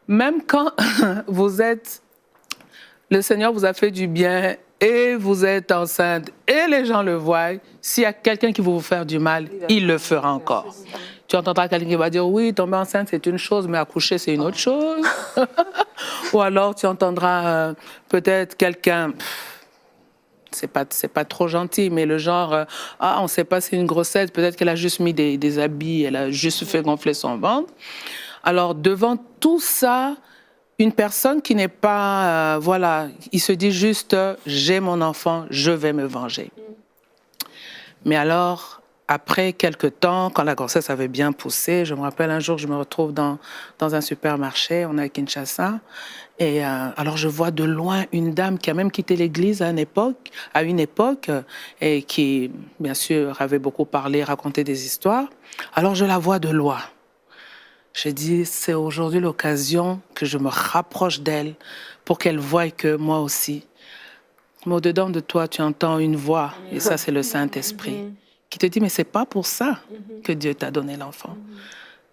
même quand le Seigneur vous a fait du bien et vous êtes enceinte et les gens le voient, s'il y a quelqu'un qui veut vous faire du mal, il le fera encore. Tu entendras quelqu'un qui va dire, oui, tomber enceinte, c'est une chose, mais accoucher, c'est une autre chose. Ou alors, tu entendras peut-être quelqu'un... C'est pas trop gentil, mais le genre, on ne sait pas si c'est une grossesse, peut-être qu'elle a juste mis des habits, elle a juste fait gonfler son ventre. Alors, devant tout ça, une personne qui n'est pas, il se dit juste, j'ai mon enfant, je vais me venger. Mais alors, après quelques temps, quand la grossesse avait bien poussé, je me rappelle un jour, je me retrouve dans un supermarché, on est à Kinshasa, et alors je vois de loin une dame qui a même quitté l'église à une époque, et qui, bien sûr, avait beaucoup parlé, raconté des histoires. Alors je la vois de loin. J'ai dit, c'est aujourd'hui l'occasion que je me rapproche d'elle pour qu'elle voie que moi aussi. Mais au-dedans de toi, tu entends une voix, et ça, c'est le Saint-Esprit, qui te dit, mais c'est pas pour ça que Dieu t'a donné l'enfant.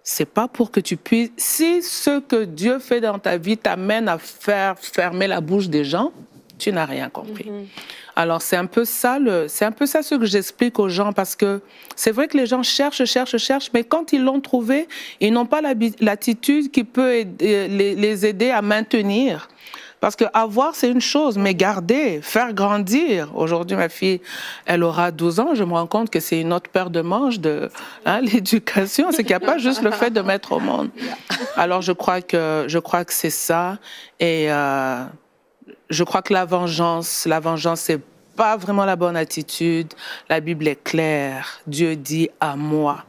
C'est pas pour que tu puisses... Si ce que Dieu fait dans ta vie t'amène à faire fermer la bouche des gens, tu n'as rien compris. Alors, c'est un peu ça ce que j'explique aux gens, parce que c'est vrai que les gens cherchent, mais quand ils l'ont trouvé, ils n'ont pas l'attitude qui peut les aider à maintenir. Parce que avoir, c'est une chose, mais garder, faire grandir. Aujourd'hui, ma fille, elle aura 12 ans. Je me rends compte que c'est une autre paire de manches l'éducation. C'est qu'il n'y a pas juste le fait de mettre au monde. Alors, je crois que c'est ça. Et je crois que la vengeance, c'est pas vraiment la bonne attitude. La Bible est claire. Dieu dit à moi.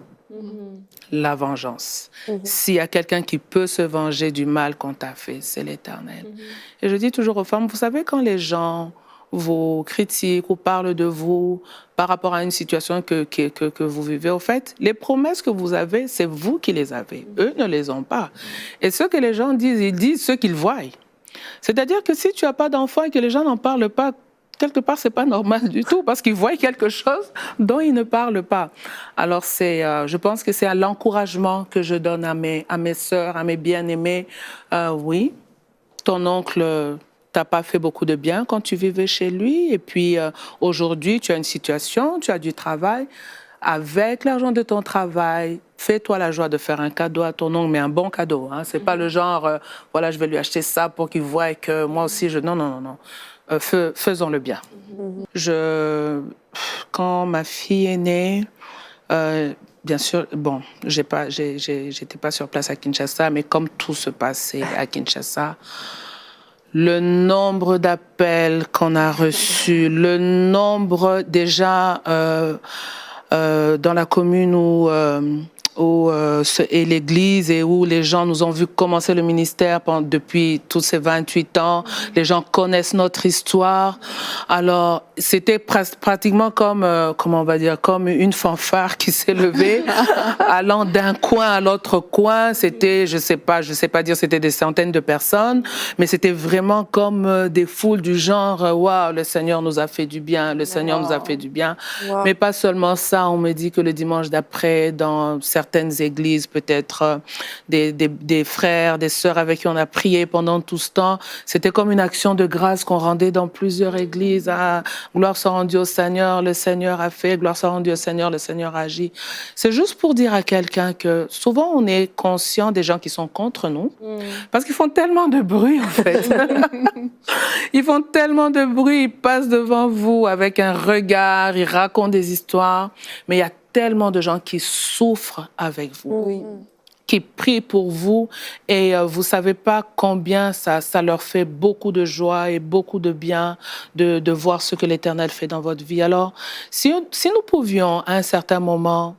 La vengeance. S'il y a quelqu'un qui peut se venger du mal qu'on t'a fait, c'est l'Éternel. Et je dis toujours aux femmes, vous savez, quand les gens vous critiquent ou parlent de vous par rapport à une situation que vous vivez, au fait, les promesses que vous avez, c'est vous qui les avez. Eux ne les ont pas. Et ce que les gens disent, ils disent ce qu'ils voient. C'est-à-dire que si tu n'as pas d'enfant et que les gens n'en parlent pas, quelque part, c'est pas normal du tout, parce qu'ils voient quelque chose dont ils ne parlent pas. Alors, je pense que c'est à l'encouragement que je donne à mes sœurs, à mes bien-aimés. Oui, ton oncle t'a pas fait beaucoup de bien quand tu vivais chez lui, et puis aujourd'hui, tu as une situation, tu as du travail. Avec l'argent de ton travail, fais-toi la joie de faire un cadeau à ton oncle, mais un bon cadeau. Hein. C'est pas le genre, je vais lui acheter ça pour qu'il voie que moi aussi, non. Faisons le bien. Quand ma fille est née, bien sûr, j'étais pas sur place à Kinshasa, mais comme tout se passait à Kinshasa, le nombre d'appels qu'on a reçus, le nombre déjà dans la commune où est l'église et où les gens nous ont vu commencer le ministère depuis tous ces 28 ans. Les gens connaissent notre histoire. Alors, c'était pratiquement comme, comme une fanfare qui s'est levée, allant d'un coin à l'autre coin. C'était, je sais pas dire c'était des centaines de personnes, mais c'était vraiment comme des foules du genre, waouh, le Seigneur nous a fait du bien, le Seigneur nous a fait du bien. Wow. Mais pas seulement ça, on me dit que le dimanche d'après, dans certaines églises, peut-être des frères, des sœurs avec qui on a prié pendant tout ce temps. C'était comme une action de grâce qu'on rendait dans plusieurs églises. Ah, gloire soit rendue au Seigneur, le Seigneur a fait, gloire soit rendue au Seigneur, le Seigneur a agi. C'est juste pour dire à quelqu'un que souvent on est conscient des gens qui sont contre nous, parce qu'ils font tellement de bruit en fait. Ils font tellement de bruit, ils passent devant vous avec un regard, ils racontent des histoires, mais il y a tellement de gens qui souffrent avec vous, qui prient pour vous, et vous ne savez pas combien ça leur fait beaucoup de joie et beaucoup de bien de voir ce que l'Éternel fait dans votre vie. Alors, si nous pouvions à un certain moment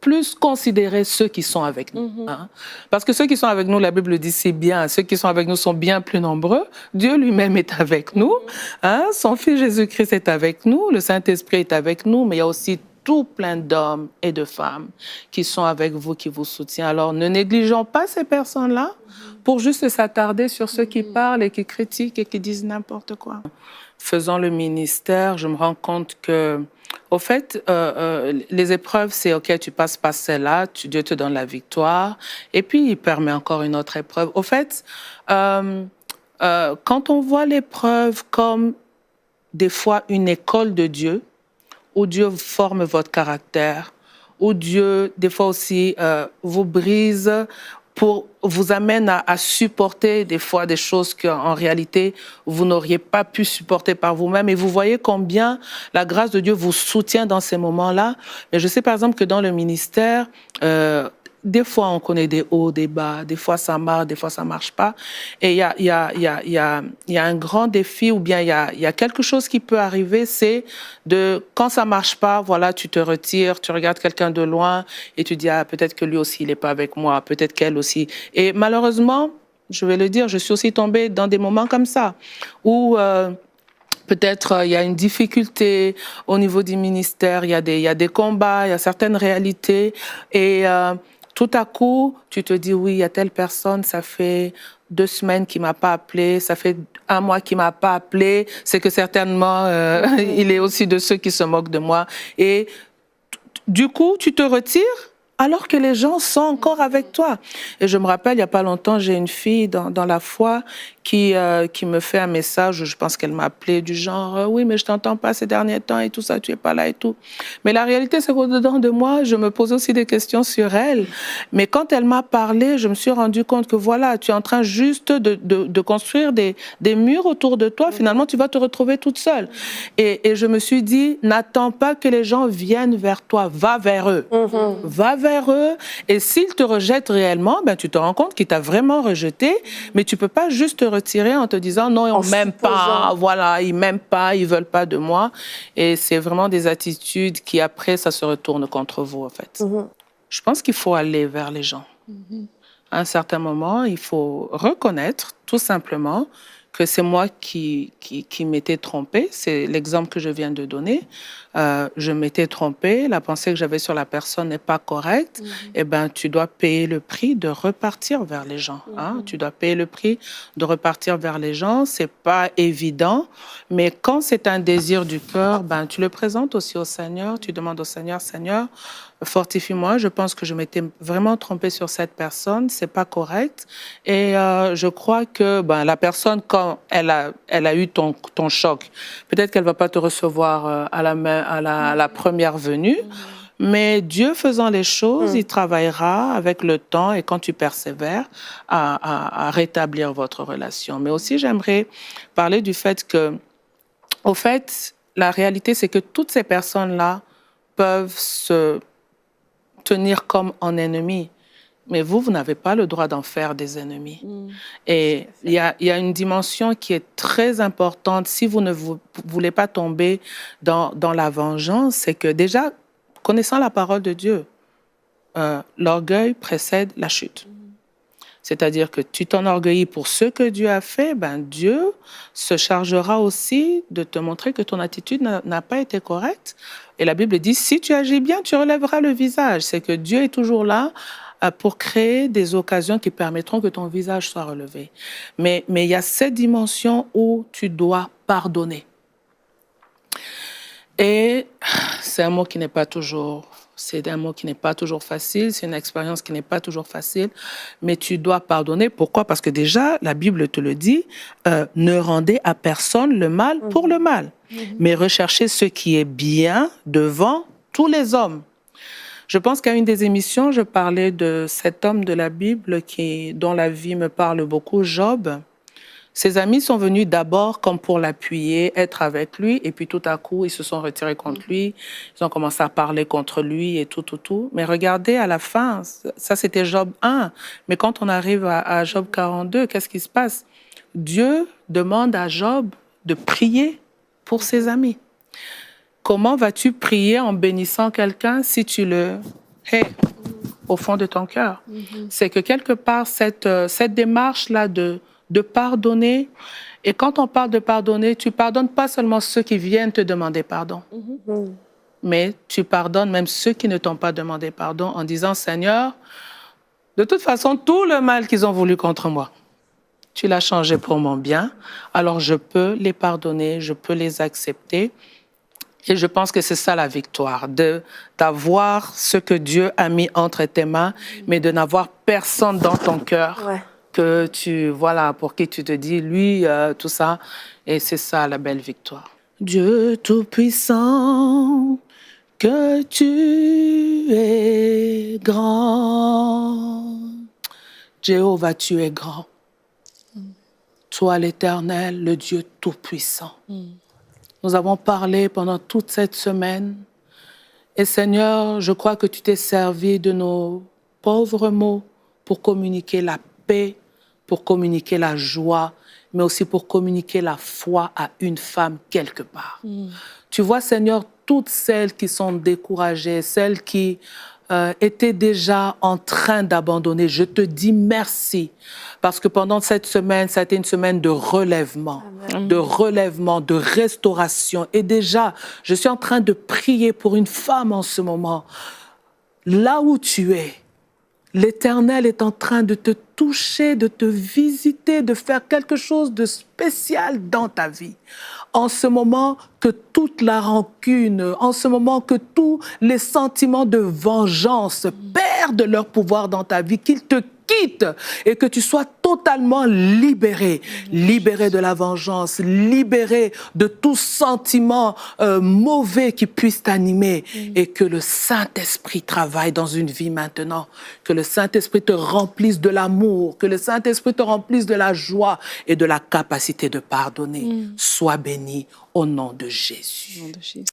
plus considérer ceux qui sont avec nous. Hein? Parce que ceux qui sont avec nous, la Bible dit c'est bien, ceux qui sont avec nous sont bien plus nombreux. Dieu lui-même est avec nous. Hein? Son Fils Jésus-Christ est avec nous, le Saint-Esprit est avec nous, mais il y a aussi tout plein d'hommes et de femmes qui sont avec vous, qui vous soutiennent. Alors ne négligeons pas ces personnes-là pour juste s'attarder sur ceux qui parlent et qui critiquent et qui disent n'importe quoi. Faisant le ministère, je me rends compte que au fait, les épreuves, c'est OK, tu passes par celle-là, Dieu te donne la victoire, et puis il permet encore une autre épreuve. Au fait, quand on voit l'épreuve comme des fois une école de Dieu, où Dieu forme votre caractère, où Dieu, des fois aussi, vous brise, vous amène à supporter des fois des choses qu'en réalité, vous n'auriez pas pu supporter par vous-même. Et vous voyez combien la grâce de Dieu vous soutient dans ces moments-là. Mais je sais par exemple que dans le ministère, des fois on connaît des hauts, des bas, des fois ça marche, des fois ça marche pas. Et il y a un grand défi, ou bien il y a quelque chose qui peut arriver, c'est de, quand ça marche pas, voilà, tu te retires, tu regardes quelqu'un de loin et tu dis, ah, peut-être que lui aussi il n'est pas avec moi, peut-être qu'elle aussi. Et malheureusement, je vais le dire, je suis aussi tombée dans des moments comme ça, où peut-être il y a une difficulté au niveau du ministère, il y a des combats, il y a certaines réalités, et tout à coup, tu te dis, oui, il y a telle personne, ça fait 2 semaines qu'il ne m'a pas appelé, ça fait 1 mois qu'il ne m'a pas appelé, c'est que certainement, il est aussi de ceux qui se moquent de moi. Et du coup, tu te retires alors que les gens sont encore avec toi. Et je me rappelle, il n'y a pas longtemps, j'ai une fille dans la foi qui me fait un message, je pense qu'elle m'a appelé du genre « Oui, mais je t'entends pas ces derniers temps et tout ça, tu es pas là et tout. » Mais la réalité, c'est qu'au-dedans de moi, je me pose aussi des questions sur elle. Mais quand elle m'a parlé, je me suis rendu compte que voilà, tu es en train juste de construire des murs autour de toi. Finalement, tu vas te retrouver toute seule. Et je me suis dit, n'attends pas que les gens viennent vers toi, va vers eux. Va vers eux. Et s'ils te rejettent réellement, ben, tu te rends compte qu'ils t'ont vraiment rejeté, mais tu peux pas juste te retirer en te disant non, on m'aime pas, voilà, ils m'aiment pas, ils veulent pas de moi. Et c'est vraiment des attitudes qui après ça se retourne contre vous en fait. Je pense qu'il faut aller vers les gens. À un certain moment, il faut reconnaître tout simplement que c'est moi qui m'étais trompée. C'est l'exemple que je viens de donner. Je m'étais trompée, la pensée que j'avais sur la personne n'est pas correcte. Eh ben, tu dois payer le prix de repartir vers les gens. Hein? Tu dois payer le prix de repartir vers les gens. C'est pas évident, mais quand c'est un désir du cœur, ben, tu le présentes aussi au Seigneur. Tu demandes au Seigneur, Seigneur, fortifie-moi. Je pense que je m'étais vraiment trompée sur cette personne. C'est pas correct. Et je crois que ben, la personne, quand elle a eu ton choc, peut-être qu'elle va pas te recevoir à la première venue. Mais Dieu faisant les choses, il travaillera avec le temps et quand tu persévères à rétablir votre relation. Mais aussi, j'aimerais parler du fait que, au fait, la réalité, c'est que toutes ces personnes-là peuvent se tenir comme en ennemis. Mais vous n'avez pas le droit d'en faire des ennemis. Et il y a une dimension qui est très importante. Si vous ne voulez pas tomber dans la vengeance, c'est que déjà, connaissant la parole de Dieu, l'orgueil précède la chute. C'est-à-dire que tu t'enorgueillis pour ce que Dieu a fait, ben Dieu se chargera aussi de te montrer que ton attitude n'a pas été correcte. Et la Bible dit, si tu agis bien, tu relèveras le visage. C'est que Dieu est toujours là pour créer des occasions qui permettront que ton visage soit relevé. Mais il y a cette dimension où tu dois pardonner. Et c'est un mot qui n'est pas toujours... C'est un mot qui n'est pas toujours facile, c'est une expérience qui n'est pas toujours facile, mais tu dois pardonner. Pourquoi? Parce que déjà, la Bible te le dit, ne rendez à personne le mal pour le mal, mais recherchez ce qui est bien devant tous les hommes. Je pense qu'à une des émissions, je parlais de cet homme de la Bible dont la vie me parle beaucoup, Job. Ses amis sont venus d'abord comme pour l'appuyer, être avec lui, et puis tout à coup, ils se sont retirés contre lui, ils ont commencé à parler contre lui et tout. Mais regardez, à la fin, ça c'était Job 1, mais quand on arrive à Job 42, qu'est-ce qui se passe? Dieu demande à Job de prier pour ses amis. Comment vas-tu prier en bénissant quelqu'un si tu le Hey, au fond de ton cœur. C'est que quelque part, cette démarche-là de pardonner, et quand on parle de pardonner, tu pardonnes pas seulement ceux qui viennent te demander pardon, mais tu pardonnes même ceux qui ne t'ont pas demandé pardon en disant, Seigneur, de toute façon, tout le mal qu'ils ont voulu contre moi, tu l'as changé pour mon bien, alors je peux les pardonner, je peux les accepter. Et je pense que c'est ça la victoire, d'avoir ce que Dieu a mis entre tes mains, mais de n'avoir personne dans ton cœur que voilà, pour qui tu te dis, lui, tout ça. Et c'est ça la belle victoire. Dieu Tout-Puissant, que tu es grand. Jéhovah, tu es grand. Toi, l'Éternel, le Dieu Tout-Puissant. Nous avons parlé pendant toute cette semaine. Et Seigneur, je crois que tu t'es servi de nos pauvres mots pour communiquer la paix, pour communiquer la joie, mais aussi pour communiquer la foi à une femme quelque part. Tu vois, Seigneur, toutes celles qui sont découragées, celles qui étaient déjà en train d'abandonner, je te dis merci. Parce que pendant cette semaine, ça a été une semaine de relèvement, de restauration. Et déjà, je suis en train de prier pour une femme en ce moment. Là où tu es, l'Éternel est en train de te toucher, de te visiter, de faire quelque chose de spécial dans ta vie. En ce moment, que toute la rancune, en ce moment, que tous les sentiments de vengeance perdent leur pouvoir dans ta vie, qu'ils te quittent et que tu sois totalement libéré, libéré de la vengeance, libéré de tout sentiment mauvais qui puisse t'animer et que le Saint-Esprit travaille dans une vie maintenant, que le Saint-Esprit te remplisse de l'amour, que le Saint-Esprit te remplisse de la joie et de la capacité de pardonner. Sois béni au nom de Jésus. Au nom de Jésus.